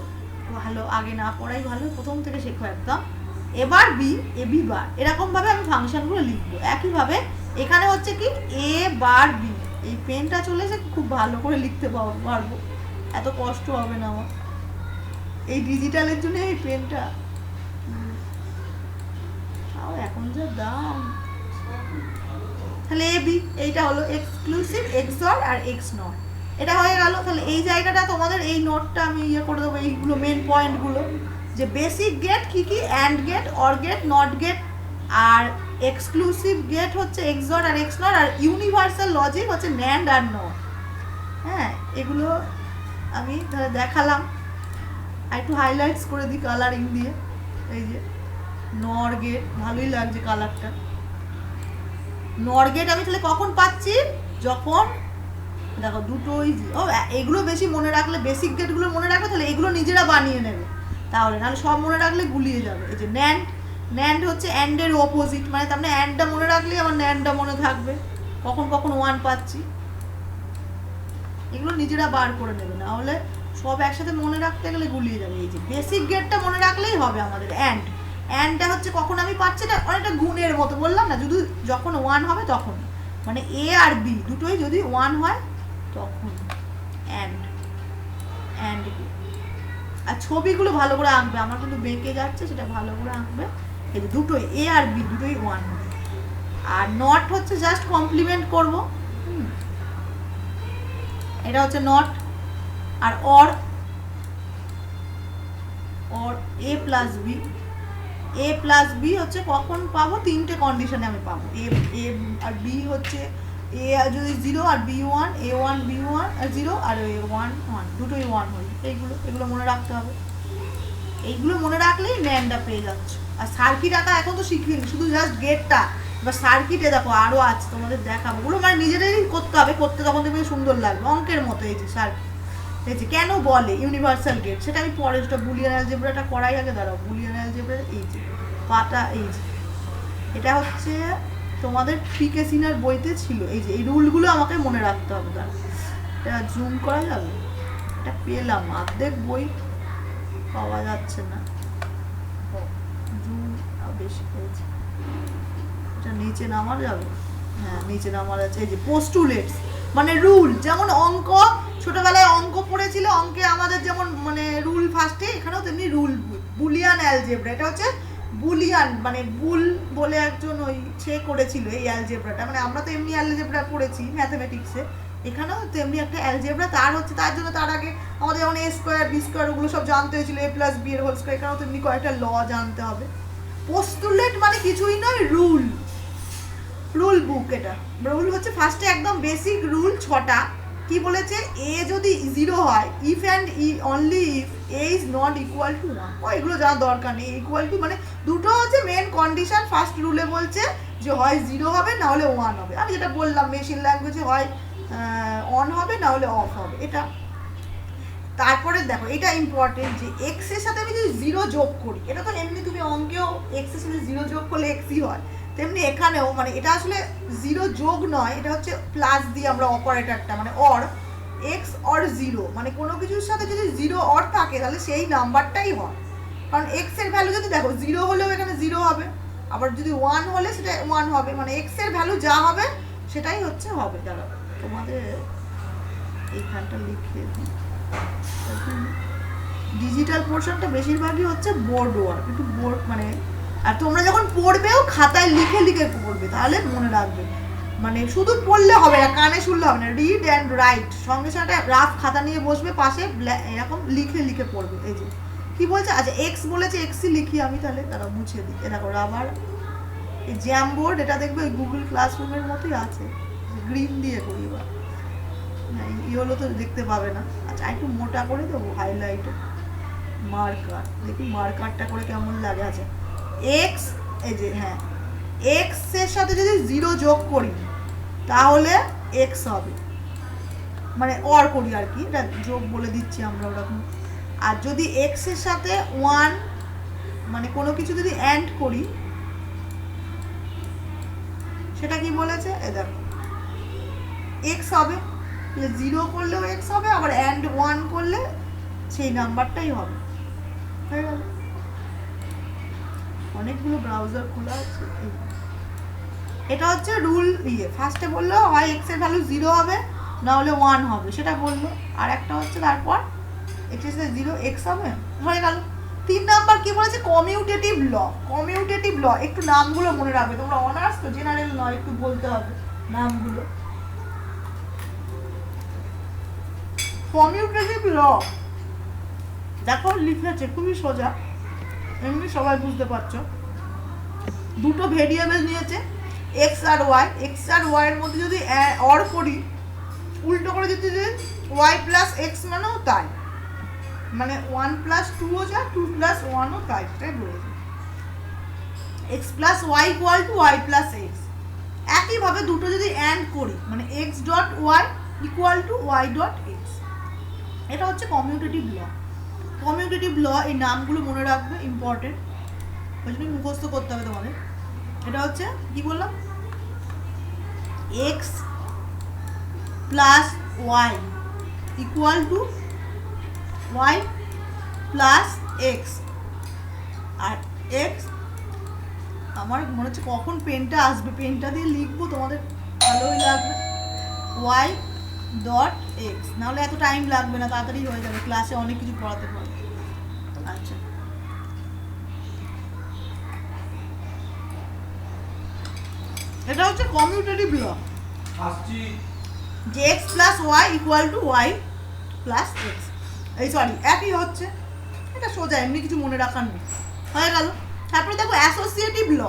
ভালো, আগে না পড়াই ভালো, প্রথম থেকে শেখো একদম। এবার বি, এ বি বার, এরকমভাবে আমি ফাংশনগুলো লিখবো। একইভাবে এখানে হচ্ছে কি এ বার বি, এই পেনটা চলে এসে খুব ভালো করে লিখতে পারবো, এত কষ্ট হবে না আমার এই ডিজিটালের জন্য। এই পেনটা এখন যা দাম। তাহলে এ বি, এইটা হলো এক্সক্লুসিভ এক্স অর আর এক্স নট, এটা হয়ে গেল। তাহলে এই জায়গাটা তোমাদের এই নোটটা আমি ইয়ে করে দেবো, এইগুলো মেন পয়েন্টগুলো, যে বেসিক গেট কী কী, AND gate, OR gate, NOT gate, আর এক্সক্লুসিভ গেট হচ্ছে এক্স অর আর এক্স নট, আর ইউনিভার্সাল লজিক হচ্ছে ন্যান্ড আর নট। হ্যাঁ, এগুলো আমি তাহলে দেখালাম, আর একটু হাইলাইটস করে দিই কালারিং দিয়ে। এই যে নর গেট, ভালোই লাগছে কালারটা। নর গেট আমি তাহলে কখন পাচ্ছি, যখন দেখো দুটোই, ও এগুলো বেশি মনে রাখলে, বেসিক গেটগুলো মনে রাখলে তাহলে এগুলো নিজেরা বানিয়ে নেবে, তাহলে নাহলে সব মনে রাখলে গুলিয়ে যাবে। এই যে ন্যান্ড, ন্যান্ড হচ্ছে অ্যান্ডের অপোজিট, মানে তার মানে অ্যান্ডটা মনে রাখলেই আমার ন্যান্ডটা মনে থাকবে, কখন কখন 1 পাচ্ছি, এগুলো নিজেরা বার করে নেবে, না হলে সব একসাথে মনে রাখতে গেলে গুলিয়ে যাবে। এই যে বেসিক গেটটা মনে রাখলেই হবে আমাদের। অ্যান্ড, অ্যান্ডটা হচ্ছে কখন আমি পাচ্ছি, না অনেকটা গুণের মতো বললাম না, যদি যখন 1 হবে তখন, মানে এ আর বি দুটোই যদি 1 হয় তখন অ্যান্ড, অ্যান্ড। আর ছবিগুলো ভালো করে আঁকবে, আমার কিন্তু বেঁকে যাচ্ছে, সেটা ভালো করে আঁকবে। এই যে দুটোই এ আর বি দুটোই 1 হবে। আর নট হচ্ছে জাস্ট কমপ্লিমেন্ট করবো, এটা হচ্ছে নট। আর or, or A plus B, A plus B হচ্ছে কখন পাবো, তিনটে কন্ডিশনে আমি পাবো। এ এ আর বি হচ্ছে এ যদি 0 আর বি 1, এ 1 বি 1 আর 0, আর এ 1 1, দুটোই 1 হল। এইগুলো এগুলো মনে রাখতে হবে, এইগুলো মনে রাখলেই ন্যান্ডটা পেয়ে যাচ্ছে। আর সার্কিট আঁকা এখন তো শিখিনি, শুধু জাস্ট গেটটা। এবার সার্কিটে দেখো আরও আছে, তোমাদের দেখাবো, ওগুলো মানে নিজেদেরই করতে হবে, করতে তখন দেখবে সুন্দর লাগবে, অঙ্কের মতো। এই যে সার্কিট, এই যে কেন বলে ইউনিভার্সাল গেট, সেটা আমি পরে, সেটা বুলিয়ান অ্যালজেব্রাটা করাই আগে, দাঁড়াও। বুলিয়ান অ্যালজেব্রা, এই যে পাটা, এই যে এটা হচ্ছে তোমাদের পিকে সিনার বইতে ছিল। এই যে এই রুলগুলো আমাকে মনে রাখতে হবে। দাঁড়া, এটা জুম করা যাবে, এটা পেলাম, অর্ধেক বই পাওয়া যাচ্ছে না, জুম বেশি হয়েছে, এটা নিচে নামা যাবে, হ্যাঁ নিচে নামা যাচ্ছে। এই যে পোস্টুলেটস মানে রুল, যেমন অঙ্ক, ছোটবেলায় অঙ্ক পড়েছিল, অঙ্কে আমাদের যেমন মানে রুল ফার্স্টে, এখানেও তেমনি রুল। বুলিয়ান অ্যালজেব্রা, এটা হচ্ছে বুলিয়ান, মানে বুল বলে একজন ওই সে করেছিল এই অ্যালজেব্রাটা, মানে আমরা তো এমনি অ্যালজেব্রা পড়েছি ম্যাথামেটিক্সে, এখানেও তেমনি একটা অ্যালজেব্রা। তার হচ্ছে, তার জন্য তার আগে আমাদের যেমন এ স্কোয়ার বি স্কোয়ার ওগুলো সব জানতে হয়েছিল, এ প্লাস বি এর হোল স্কোয়ার, এখানেও তেমনি কয়েকটা ল জানতে হবে। পোস্টুলেট মানে কিছুই নয়, রুল। রুল বুক, এটা রুল হচ্ছে ফার্স্টে একদম বেসিক রুল 6টা। কি বলেছে, এ যদি 0 হয়, if and only if A is not equal to 1, এগুলো জানার দরকার নেই। ইকুয়াল টু মানে দুটো হচ্ছে মেন কন্ডিশন। ফার্স্ট রুলে বলছে যে হয় 0 হবে না হলে 1 হবে। আমি যেটা বললাম মেশিন ল্যাঙ্গুয়েজে হয় অন হবে না হলে অফ হবে, এটা। তারপরে দেখো এটা ইম্পর্টেন্ট যে এক্স এর সাথে আমি যদি 0 যোগ করি, এটা তো এমনি তুমি অঙ্কেও এক্স এর সাথে 0 যোগ করলে এক্সই হয়, তেমনি এখানেও মানে এটা আসলে 0 যোগ নয়, এটা হচ্ছে প্লাস দিয়ে আমরা অপারেটরটা মানে অর, এক্স অর 0 মানে কোনো কিছুর সাথে যদি 0 অর থাকে তাহলে সেই নাম্বারটাই হয়। কারণ এক্স এর ভ্যালু যদি দেখো 0 হলেও এখানে 0 হবে, আবার যদি 1 হলে সেটা 1 হবে, মানে এক্স এর ভ্যালু যা হবে সেটাই হচ্ছে হবে। দাঁড়াও তোমাদের এইখানটা লিখে দিই। ডিজিটাল পোর্শনটা বেশিরভাগই হচ্ছে বোর্ড ওয়ার্ক, একটু বোর্ড মানে, আর তোমরা যখন পড়বেও খাতায় লিখে লিখে পড়বে, তাহলে মনে রাখবে। মানে শুধু পড়লে হবে না, কানে শুনলে হবে না, রিড অ্যান্ড রাইট, সঙ্গে সঙ্গে রাফ খাতা নিয়ে বসবে পাশে, এরকম লিখে লিখে পড়বে। এই যে কি বলছে, আচ্ছা এক্স বলেছে, এক্সই লিখি আমি, তাহলে তারা মুছিয়ে দিই। দেখো রাবার এই জ্যাম বোর্ড, এটা দেখবে ওই গুগল ক্লাসরুমের মতোই আছে, গ্রিন দিয়ে করি। এবার ইয়েলো তো দেখতে পাবে না। আচ্ছা একটু মোটা করে দেবো হাইলাইট মার্কার, দেখি মার্কারটা করে কেমন লাগে। আছে এক্স, এই যে হ্যাঁ, এক্স এর সাথে যদি 0 যোগ করি তাহলে এক্স হবে, মানে অর করি আর কি, এটা যোগ বলে দিচ্ছি আমরা ওরকম। আর যদি এক্স এর সাথে 1 মানে কোনো কিছু যদি অ্যান্ড করি, সেটা কি বলেছে, এ দেখো এক্স হবে, 0 করলেও এক্স হবে, আবার অ্যান্ড 1 করলে সেই নাম্বারটাই হবে। হয়ে গেল। অনেকগুলো ব্রাউজার খোলা আছে। এটা হচ্ছে রুল ইয়ে, ফার্স্টে বললো হয় এক্স এর ভ্যালু 0 হবে না হলে 1 হবে, সেটা বললো। আর একটা হচ্ছে তারপর এক্স এর সাথে 0 এক্স হবে, হয়ে গেল। 3 নাম্বার কি বলেছে, কমিউটেটিভ ল। কমিউটেটিভ ল একটু নামগুলো মনে রাখবে, তোমরা অনার্স তো, জেনারেল নয়, একটু বলতে হবে নামগুলো। কমিউটেটিভ ল দেখো লিখেছে, খুবই সোজা, এমনি সবাই বুঝতে পারছো। দুটো ভেরিয়েবল নিয়েছে এক্স আর ওয়াই, এক্স আর ওয়াই এর মধ্যে যদি অর করি, উল্টো করে যদি ওয়াই প্লাস এক্স মানেও তাই, মানে 1 প্লাস 2ও যা, 2 প্লাস 1ও তাই, সেটাই বলেছে। X plus Y equal to Y plus X. একইভাবে দুটো যদি অ্যান্ড করি, মানে X dot Y equal to Y dot X, এটা হচ্ছে কমিউটেটিভ ল। কমিউটেটিভ ল এই নামগুলো মনে রাখবে, ইম্পর্টেন্ট, ওই জন্য মুখস্থ করতে হবে তোমাদের। এটা হচ্ছে কি বললাম, X plus Y equal to Y plus X, আর এক্স, আমার মনে হচ্ছে কখন পেনটা আসবে, পেনটা দিয়ে লিখবো, তোমাদের ভালোই লাগবে, ওয়াই ডট এক্স, নাহলে এত টাইম লাগবে না, তাড়াতাড়ি হয়ে যাবে, ক্লাসে অনেক কিছু পড়াতে পারবে। আচ্ছা এটা হচ্ছে কমিউটেটিভ ল, যে X plus Y equal to Y plus X, এই সরি একই হচ্ছে, এটা সোজা, এমনি কিছু মনে রাখার নেই, হয়ে গেল। তারপরে দেখো অ্যাসোসিয়েটিভ ল।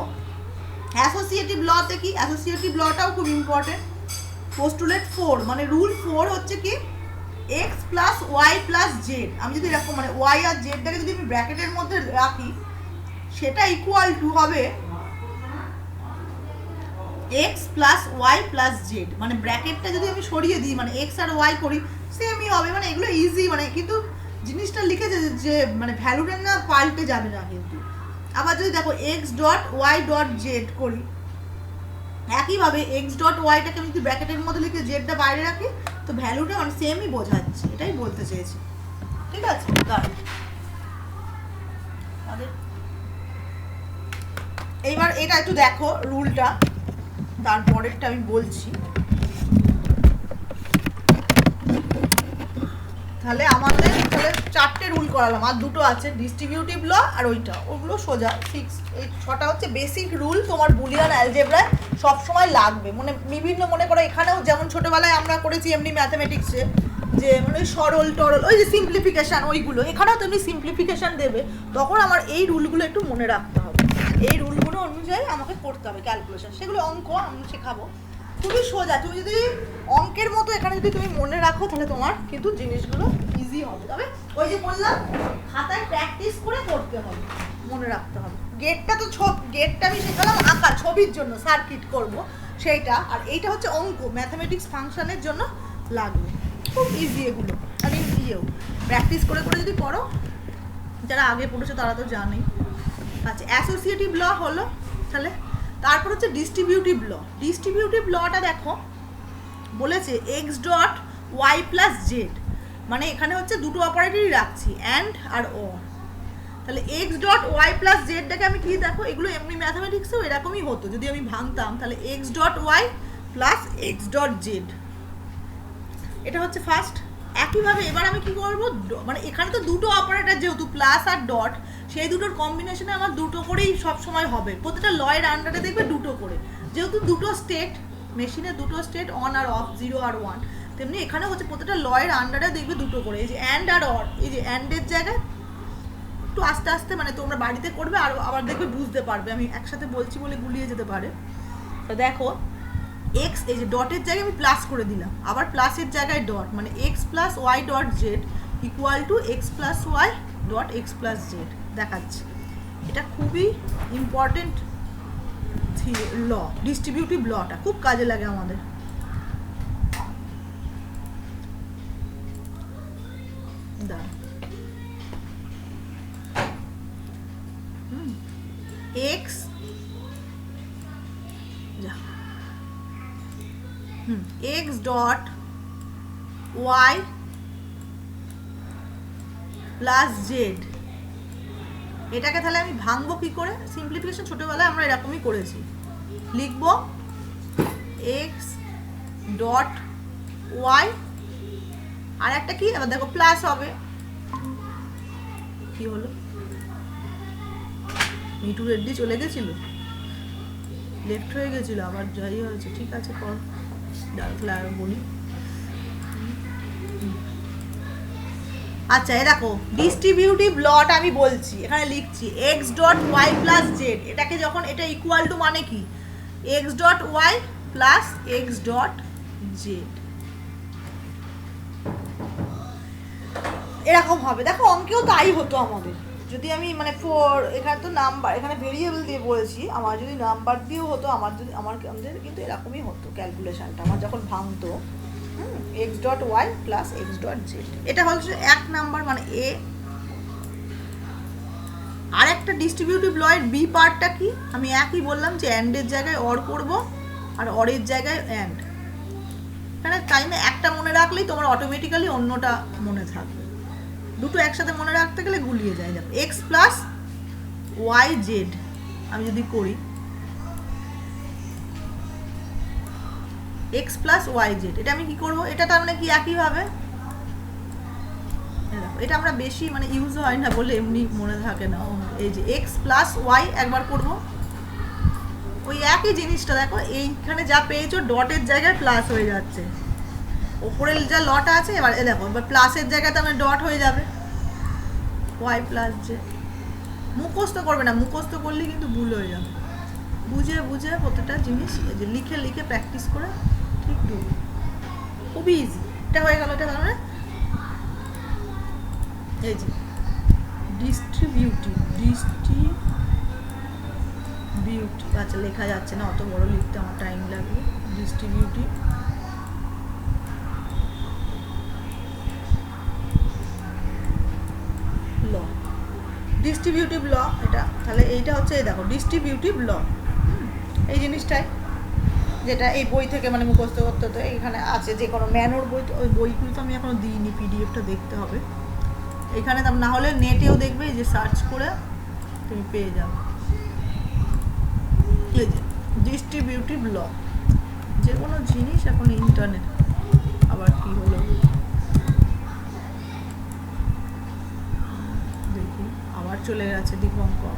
অ্যাসোসিয়েটিভ লতে কি, অ্যাসোসিয়েটিভ লটাও খুব ইম্পর্টেন্ট। পোস্টুলেট 4 মানে রুল 4 হচ্ছে কি, X plus Y plus Z, আমি যদি এরকম মানে ওয়াই আর জেডটাকে যদি আমি ব্র্যাকেটের মধ্যে রাখি, সেটা ইকুয়াল টু হবে X plus Y plus Z, মানে ব্র্যাকেটটা যদি আমি সরিয়ে দিই, মানে এক্স আর ওয়াই করি, সেমই হবে, মানে এগুলো ইজি, মানে কিন্তু জিনিসটা লিখেছে যে মানে ভ্যালুটা না পাল্টে যাবে না কিন্তু। আবার যদি দেখো X dot Y dot Z করি, একইভাবে এক্স ডট ওয়াইটাকে আমি যদি ব্র্যাকেটের মধ্যে লিখে জেডটা বাইরে রাখি, তো ভ্যালুটা মানে সেমই বোঝাচ্ছে, এটাই বলতে চেয়েছি, ঠিক আছে। এইবার এটা একটু দেখো রুলটা, তারপরেরটা আমি বলছি। তাহলে আমাদের তাহলে 4টে রুল করালাম, আর দুটো আছে, ডিস্ট্রিবিউটিভ ল আর ওইটা, ওগুলো সোজা ফিক্স। এই 6টা হচ্ছে বেসিক রুল, তোমার বুলিয়ান অ্যালজেব্রায় সবসময় লাগবে, মানে বিভিন্ন, মনে করো এখানেও যেমন ছোটোবেলায় আমরা করেছি এমনি ম্যাথামেটিক্সে, যে মানে সরল টরল, ওই যে সিম্পলিফিকেশান, ওইগুলো এখানেও তুমি সিম্পলিফিকেশান দেবে, তখন আমার এই রুলগুলো একটু মনে রাখতে হবে। এই রুলগুলো অনুযায়ী আমাকে করতে হবে ক্যালকুলেশন, সেগুলো অঙ্ক আমি শেখাবো, খুবই সোজা। তুমি যদি অঙ্কের মতো এখানে যদি তুমি মনে রাখো তাহলে তোমার কিন্তু জিনিসগুলো ইজি হবে। তবে ওই যে বললাম খাতায় প্র্যাকটিস করে করতে হবে, মনে রাখতে হবে। গেটটা তো গেটটা আমি শেখালাম আঁকা, ছবির জন্য সার্কিট করব সেইটা, আর এইটা হচ্ছে অঙ্ক, ম্যাথামেটিক্স ফাংশনের জন্য লাগবে, খুব ইজি এগুলো। আর ইয়েও প্র্যাকটিস করে করে যদি করো, যারা আগে পড়েছো তারা তো জানেই। আচ্ছা, অ্যাসোসিয়েটিভ ল হলো, তাহলে তারপর হচ্ছে ডিস্ট্রিবিউটিভ ল। ডিস্ট্রিবিউটিভ লটা দেখো বলেছে X dot Y plus Z, মানে এখানে হচ্ছে দুটো অপারেটরই রাখছি, অ্যান্ড আর অর। তাহলে এক্স ডট ওয়াই প্লাস জেডটাকে আমি কি দেখো, এগুলো এমনি ম্যাথামেটিক্সেও এরকমই হতো যদি আমি ভাঙতাম। তাহলে X dot Y plus X dot Z, এটা হচ্ছে ফার্স্ট। একইভাবে এবার আমি কি করবো, মানে এখানে তো দুটো অপারেটর যেহেতু প্লাস আর ডট, সেই দুটোর কম্বিনেশনে আমার দুটো করেই সব সময় হবে, প্রতিটা লয়ের আন্ডারে দেখবে দুটো করে, যেহেতু দুটো স্টেট মেশিনে, দুটো স্টেট অন আর অফ, 0 আর 1, তেমনি এখানে হচ্ছে প্রতিটা লয়ের আন্ডারে দেখবে দুটো করে। এই যে অ্যান্ড আর অর, এই যে অ্যান্ডের জায়গায় একটু আস্তে আস্তে, মানে তোমরা বাড়িতে করবে আর আবার দেখবে বুঝতে পারবে, আমি একসাথে বলছি বলে গুলিয়ে যেতে পারে। তো দেখো এক্স, এই যে ডটের জায়গায় আমি প্লাস করে দিলাম, আবার প্লাসের জায়গায় ডট, মানে X plus Y dot Z equal to X plus Y dot X plus Z দেখাচ্ছে। এটা খুবই ইম্পর্টেন্ট ল, ডিস্ট্রিবিউটিভ লটা খুব কাজে লাগে আমাদের। X X dot Y plus Z, এটাকে তাহলে আমি ভাঙবো কি করে? সিম্পলিফিকেশন ছোটবেলায় আমরা এরকমই করেছি, লিখবো এক্স ডট ওয়াই, আর একটা কি আবার দেখো প্লাস হবে, কি হলো, মিটু রেড্ডি চলে গেছিল, লেফট হয়ে গেছিল, আবার যাই হয়েছে, ঠিক আছে কর, ডাকলে আর বলি। আচ্ছা, এ দেখো ডিস্ট্রিবিউটিভ লটা আমি বলছি, এখানে লিখছি X dot Y plus Z, এটাকে যখন এটা ইকুয়াল টু মানে কি X dot Y plus X dot Z, এরকম হবে। দেখো অঙ্কেও তাই হতো আমাদের, যদি আমি মানে এখানে তো নাম্বার, এখানে ভেরিয়েবল দিয়ে বলেছি, আমার যদি নাম্বার দিয়েও হতো, আমাদের কিন্তু এরকমই হতো ক্যালকুলেশনটা আমার যখন ভাঙতো, X dot Y plus X dot Z, এটা হচ্ছে এক নাম্বার, মানে এ। আর একটা ডিস্ট্রিবিউটিভ ল এর বি পার্টটা কি, আমি একই বললাম যে অ্যান্ডের জায়গায় অর করব, আর অরের জায়গায় অ্যান্ড। এখানে টাইমে একটা মনে রাখলেই তোমার অটোমেটিক্যালি অন্যটা মনে থাকবে, দুটো একসাথে মনে রাখতে গেলে গুলিয়ে যায়। দেখো এক্স প্লাস ওয়াই জেড আমি যদি করি, এক্স প্লাস ওয়াই জেড, এটা আমি কি করব, এটা তার মানে কি একইভাবে, এটা আমরা বেশি মানে ইউজ হয় না বলে এমনি মনে থাকে না। এই যে এক্স প্লাস ওয়াই একবার করব, ওই একই জিনিসটা দেখো এইখানে যা পেয়েছো ডটের জায়গায় প্লাস হয়ে যাচ্ছে, ওপরের যা লটা আছে, এবার দেখো এবার প্লাসের জায়গায় তো আমার ডট হয়ে যাবে, ওয়াই প্লাস জেড। মুখস্থ করবে না, মুখস্থ করলে কিন্তু ভুল হয়ে যাবে, বুঝে বুঝে প্রত্যেকটা জিনিস যে লিখে লিখে প্র্যাকটিস করে ঠিক দেবে, খুবই ইজি। এটা হয়ে গেল, এটা তাহলে এই যে ডিস্ট্রিবিউটিভ, আচ্ছা লেখা যাচ্ছে না, অত বড় লিখতে আমার টাইম লাগবে। ডিস্ট্রিবিউটিভ ল, ডিস্ট্রিবিউটিভ ল এটা, তাহলে এইটা হচ্ছে এই দেখো ডিস্ট্রিবিউটিভ ল, এই জিনিসটাই যেটা এই বই থেকে মানে মুখস্থ করতে হতো, এখানে আছে যে কোনো ম্যানোর বই, ওই বইগুলো তো আমি এখনো দিইনি, পিডিএফটা দেখতে হবে এখানে, না হলে নেটেও দেখবে যে সার্চ করে তুমি পেয়ে যাবে। এই যে ডিস্ট্রিবিউটিভ ল, যে কোনো জিনিস এখন ইন্টারনেট। আবার কি হলো দেখি, আবার চলে গেছে দীপঙ্কর,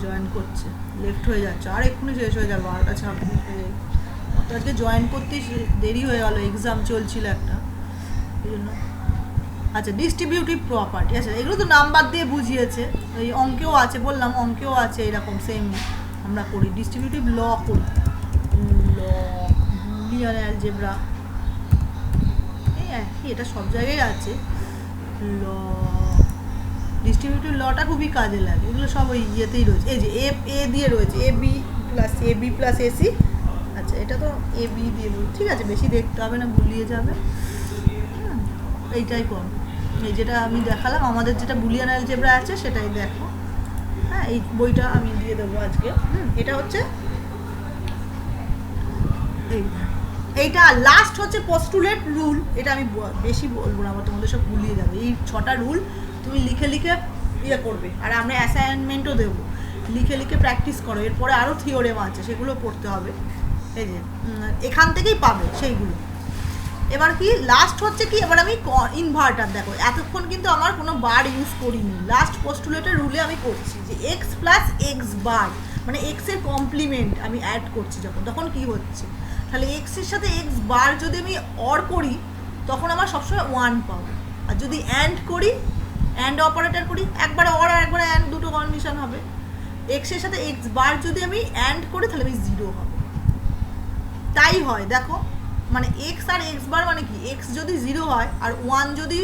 জয়েন করছে, লেফট হয়ে যাচ্ছে, আর এক্ষুনি শেষ হয়ে যাবে 12:26 হয়ে যায়। আজকে জয়েন করতেই দেরি হয়ে গেল, এক্সাম চলছিল একটা, এই জন্য। আচ্ছা ডিস্ট্রিবিউটিভ প্রপার্টি, আচ্ছা এগুলো তো নাম্বার দিয়ে বুঝিয়েছে, এই অঙ্কেও আছে, বললাম অঙ্কেও আছে এরকম সেম আমরা করি, ডিস্ট্রিবিউটিভ ল করি, ল বুলিয়ান অ্যালজেব্রা এটা সব জায়গায় আছে, ল ডিস্ট্রিবিউটিভ লটা খুবই কাজে লাগে, এগুলো সব ওই ইয়েতেই রয়েছে, এই যে এ দিয়ে রয়েছে এ বি প্লাস এসি, আচ্ছা এটা তো এ বি দিয়ে বলি, ঠিক আছে বেশি দেখতে হবে না, গুলিয়ে যাবে, এইটাই কর, এই যেটা আমি দেখালাম আমাদের যেটা বুলিয়ান অ্যালজেব্রা আছে সেটাই দেখো, হ্যাঁ এই বইটা আমি দিয়ে দেবো আজকে, এটা হচ্ছে এইটা লাস্ট হচ্ছে পস্টুলেট রুল, এটা আমি বেশি বলবো না, তোমাদের সব ভুলিয়ে যাবে, এই 6টা রুল তুমি লিখে লিখে ইয়ে করবে, আর আমরা অ্যাসাইনমেন্টও দেবো, লিখে লিখে প্র্যাকটিস করো, এরপরে আরও থিওরেম আছে সেগুলো পড়তে হবে, এই যে এখান থেকেই পাবে সেইগুলো। এবার কি লাস্ট হচ্ছে কি, এবার আমি ইনভার্টার, দেখো এতক্ষণ কিন্তু আমার কোনো বার ইউজ করিনি, লাস্ট পোস্টুলেটের রুলে আমি করছি যে এক্স প্লাস এক্স বার, মানে এক্সের কমপ্লিমেন্ট আমি অ্যাড করছি যখন, তখন কি হচ্ছে, তাহলে এক্সের সাথে এক্স বার যদি আমি অর করি তখন আমার সবসময় 1 পাবো, আর যদি অ্যান্ড করি, অ্যান্ড অপারেটর করি, একবার অর আর একবার অ্যান্ড, দুটো কন্ডিশন হবে, এক্সের সাথে এক্স বার যদি আমি অ্যান্ড করি তাহলে আমি 0 হবে, তাই হয় দেখো, মানে এক্স আর এক্স বার মানে কি, এক্স যদি 0 হয় আর 1 যদি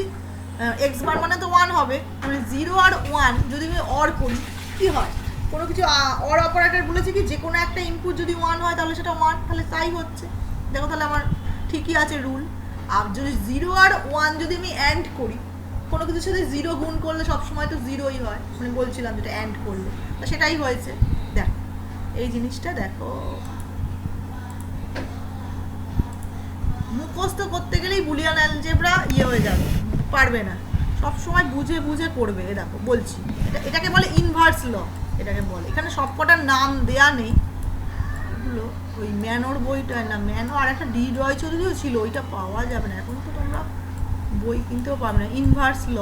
এক্স বার মানে তো 1 হবে, মানে 0 আর 1 যদি আমি অর করি কি হয়, কোনো কিছু অর অপারেটর বলেছে কি যে কোনো একটা ইনপুট যদি 1 হয় তাহলে সেটা 1, তাহলে তাই হচ্ছে, দেখো তাহলে আমার ঠিকই আছে রুল, আর যদি 0 আর 1 যদি আমি অ্যান্ড করি, কোনো কিছুর সাথে 0 গুণ করলে সবসময় তো 0ই হয়, মানে বলছিলাম যেটা অ্যান্ড করলে, তো সেটাই হয়েছে, দেখো এই জিনিসটা দেখো, মুখস্থ করতে গেলেই বুলিয়ান অ্যালজেব্রা ইয়ে হয়ে যাবে, পারবে না, সব সময় বুঝে বুঝে করবে, দেখো বলছি এটাকে বলে ইনভার্স ল, এটাকে বলে, এখানে সবকটার নাম দেয়া নেই, এগুলো ওই ম্যানোর বইটা, না ম্যানো আর একটা ডি রয় চৌধুরীও ছিল, ওইটা পাওয়া যাবে না এখন, তো তোমরা বই কিনতেও পারবে না, ইনভার্স ল,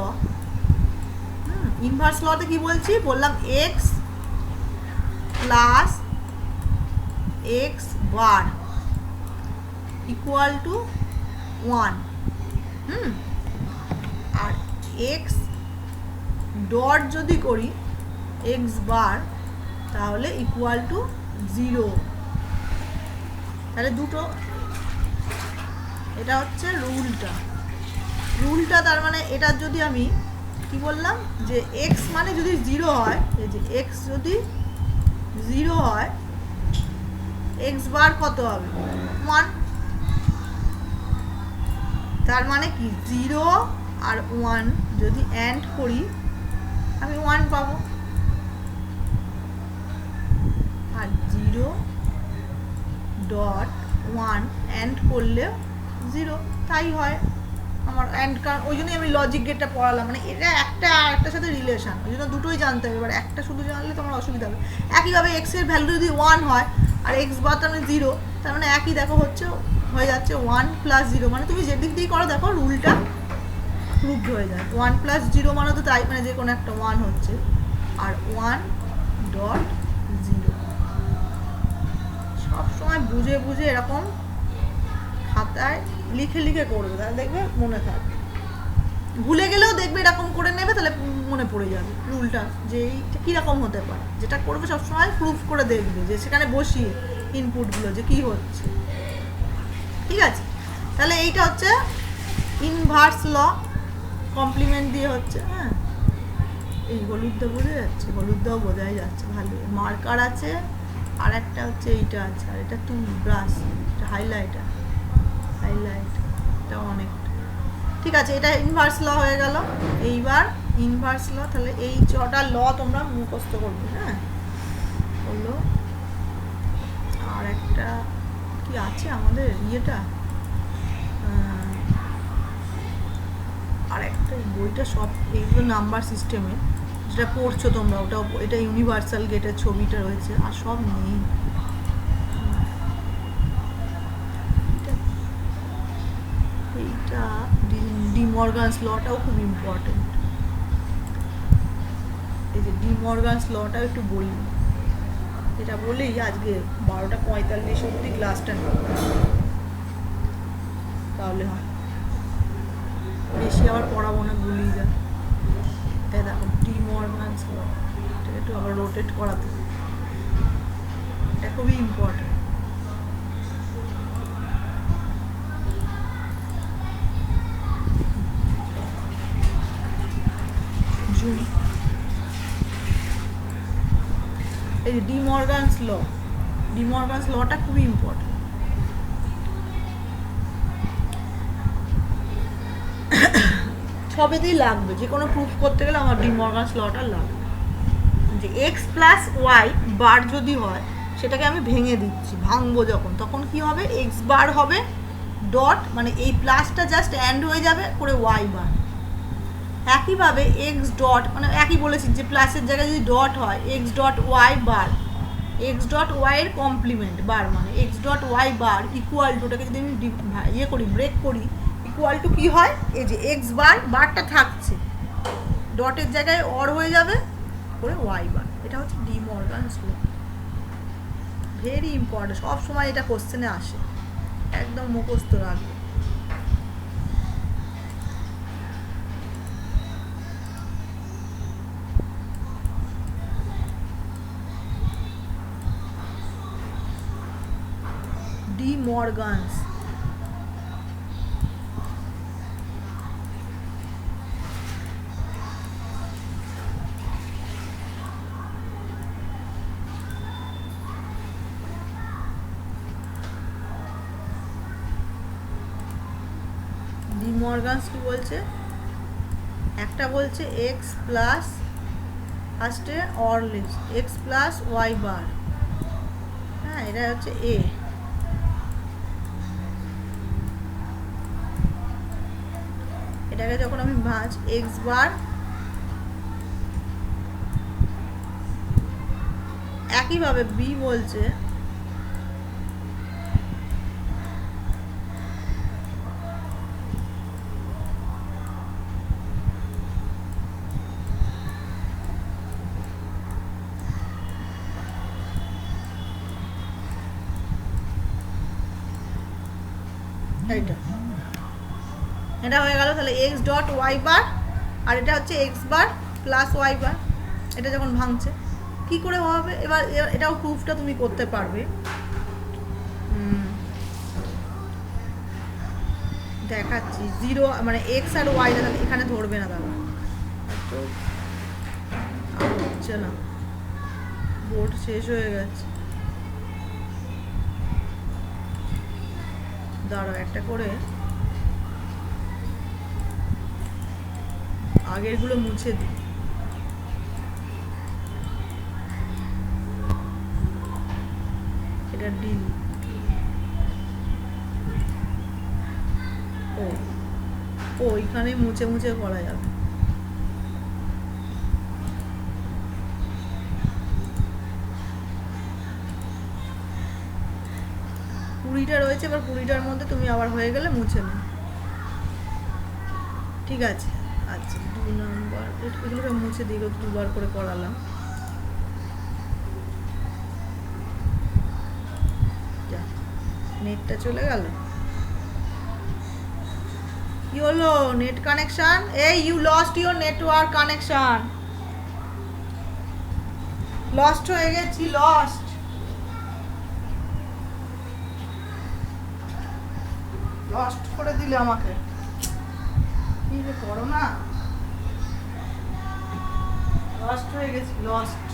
ইনভার্স লতে কি বলছি, বললাম X plus X bar equal to 1, আর এক্স ডট যদি করি এক্স বার তাহলে ইকুয়াল টু 0, তাহলে দুটো, এটা হচ্ছে রুলটা, তার মানে এটা যদি আমি কি বললাম যে এক্স মানে যদি 0 হয়, এই যে এক্স যদি 0 হয় এক্স বার কত হবে 1, তার মানে কি 0 আর 1 যদি অ্যান্ড করি আমি 1 পাবো, আর 0 ডট 1 অ্যান্ড করলে 0, তাই হয় আমার অ্যান্ড, কারণ ওই জন্যই আমি লজিক গেটটা পড়ালাম, মানে এটা একটা আরেকটার সাথে রিলেশন, ওই জন্য দুটোই জানতে হবে, এবার একটা শুধু জানলে তোমার অসুবিধা হবে, একইভাবে এক্সের ভ্যালু যদি 1 হয় আর এক্স বার তার মানে 0, তার মানে একই দেখো হচ্ছে হয়ে যাচ্ছে 1 প্লাস 0, মানে তুমি যেদিক দিয়েই করো দেখো রুলটা প্রুভড হয়ে যায়, 1 প্লাস 0 মানে তো তাই, মানে যে কোনো একটা 1 হচ্ছে, আর 1 ডট 0, সব সময় বুঝে বুঝে এরকম খাতায় লিখে লিখে করবে, তাহলে দেখবে মনে থাকবে, ভুলে গেলেও দেখবে এরকম করে নেবে, তাহলে মনে পড়ে যাবে রুলটা যে এইটা কীরকম হতে পারে, যেটা করবে সবসময় প্রুফ করে দেখবে, যে সেখানে বসিয়ে ইনপুটগুলো যে কী হচ্ছে, ঠিক আছে, তাহলে এইটা হচ্ছে ইনভার্স ল, কমপ্লিমেন্ট দিয়ে হচ্ছে, হ্যাঁ এই হলুদটা বোঝা যাচ্ছে, হলুদটাও বোঝাই যাচ্ছে ভালো, মার্কার আছে, আর একটা হচ্ছে এইটা আছে, আর এটা তুল ব্রাশ, এটা হাইলাইটার, এটা অনেকটা, ঠিক আছে, এটা ইনভার্স ল হয়ে গেল, এইবার ইনভার্স ল, তাহলে এই 6টা ল তোমরা মুখস্থ করবে, হ্যাঁ হলো, আর একটা কি আছে আমাদের ইয়েটা, আর একটা বইটা সব এইগুলো নাম্বার সিস্টেমে যেটা পড়ছো তোমরা, ওটা এটা ইউনিভার্সাল গেটের ছবিটা রয়েছে, আর সব নেই, এইটা ডি মর্গানস লটাও খুব ইম্পর্টেন্ট, এই যে ডি মর্গানস লটাও একটু বলি, এটা বলেই আজকে 12:45 অবধি ক্লাসটা নেব, তাহলে হয়। বেশি আবার পড়াবো না, গুলিয়ে যায়। এই দেখো ডি মর্গানস ল, এটাকে একটু আবার রোটেট করাতে, এটা খুবই ইম্পর্টেন্ট। জুম, এই ডি মর্গানস ল, ডি মর্গানস লটা খুবই ইম্পর্টেন্ট। সবেতেই লাগবে, যে কোনো প্রুফ করতে গেলে আমার ডি মর্গানস লটা লাগবে। যে এক্স প্লাস ওয়াই বার যদি হয়, সেটাকে আমি ভেঙে দিচ্ছি, ভাঙবো যখন, তখন কি হবে, এক্স বার হবে ডট, মানে এই প্লাসটা জাস্ট অ্যান্ড হয়ে যাবে করে ওয়াই বার। একইভাবে এক্স ডট, মানে একই বলেছি যে প্লাসের জায়গায় যদি ডট হয়, X dot Y bar, X dot Y এর কমপ্লিমেন্ট বার, মানে X dot Y bar equal to, ওটাকে যদি আমি ইয়ে করি, ব্রেক করি, ইকুয়াল টু কী হয়, এই যে এক্স বার, বারটা থাকছে, ডটের জায়গায় অর হয়ে যাবে করে ওয়াই বার। এটা হচ্ছে ডি মর্গানস ল, ভেরি ইম্পর্টেন্ট, সব সময় এটা কোশ্চেনে আসে, একদম মুখস্থ রাখবে। ডি মর্গানস, ডি মর্গানস কি বলছে, একটা বলছে এক্স প্লাস, ফার্স্টে অর লিখছে এক্স প্লাস ওয়াই বার, হ্যাঁ এটা হচ্ছে এ, এটাকে যখন আমি ভাঁজ এক্স বার, একইভাবে বি বলছে এইটা, এটা হয়ে গেল। তাহলে এক্স ডট ওয়াই বার, আর এটা হচ্ছে x bar plus y bar, এটা যখন ভাঙছে কি করে হবে, এবার এটাও প্রুফটা তুমি করতে পারবে। দেখাচ্ছি, জিরো মানে এক্স আর ওয়াই, এখানে ধরবে না, দাদা তো আর হচ্ছে না, বোর্ড শেষ হয়ে গেছে, দাঁড়াও একটা করে আগেরগুলো মুছে দিই। এটা ডিল, ও এখানে মুছে মুছে করা যাবে। কুড়িটা রয়েছে, এবার কুড়িটার মধ্যে তুমি আবার হয়ে গেলে মুছে নাও, ঠিক আছে। আচ্ছা 2 নম্বর, এগুলোকে মুছে দিই, দুবার করে করালাম। নেটটা চলে গেল, কি হলো, নেট কানেকশন, এই you lost your network connection, lost হয়ে গেছি, লস্ট, লস্ট করে দিলে আমাকে, কি যে করো না, লস্ট হয়ে গেছি, লস্ট।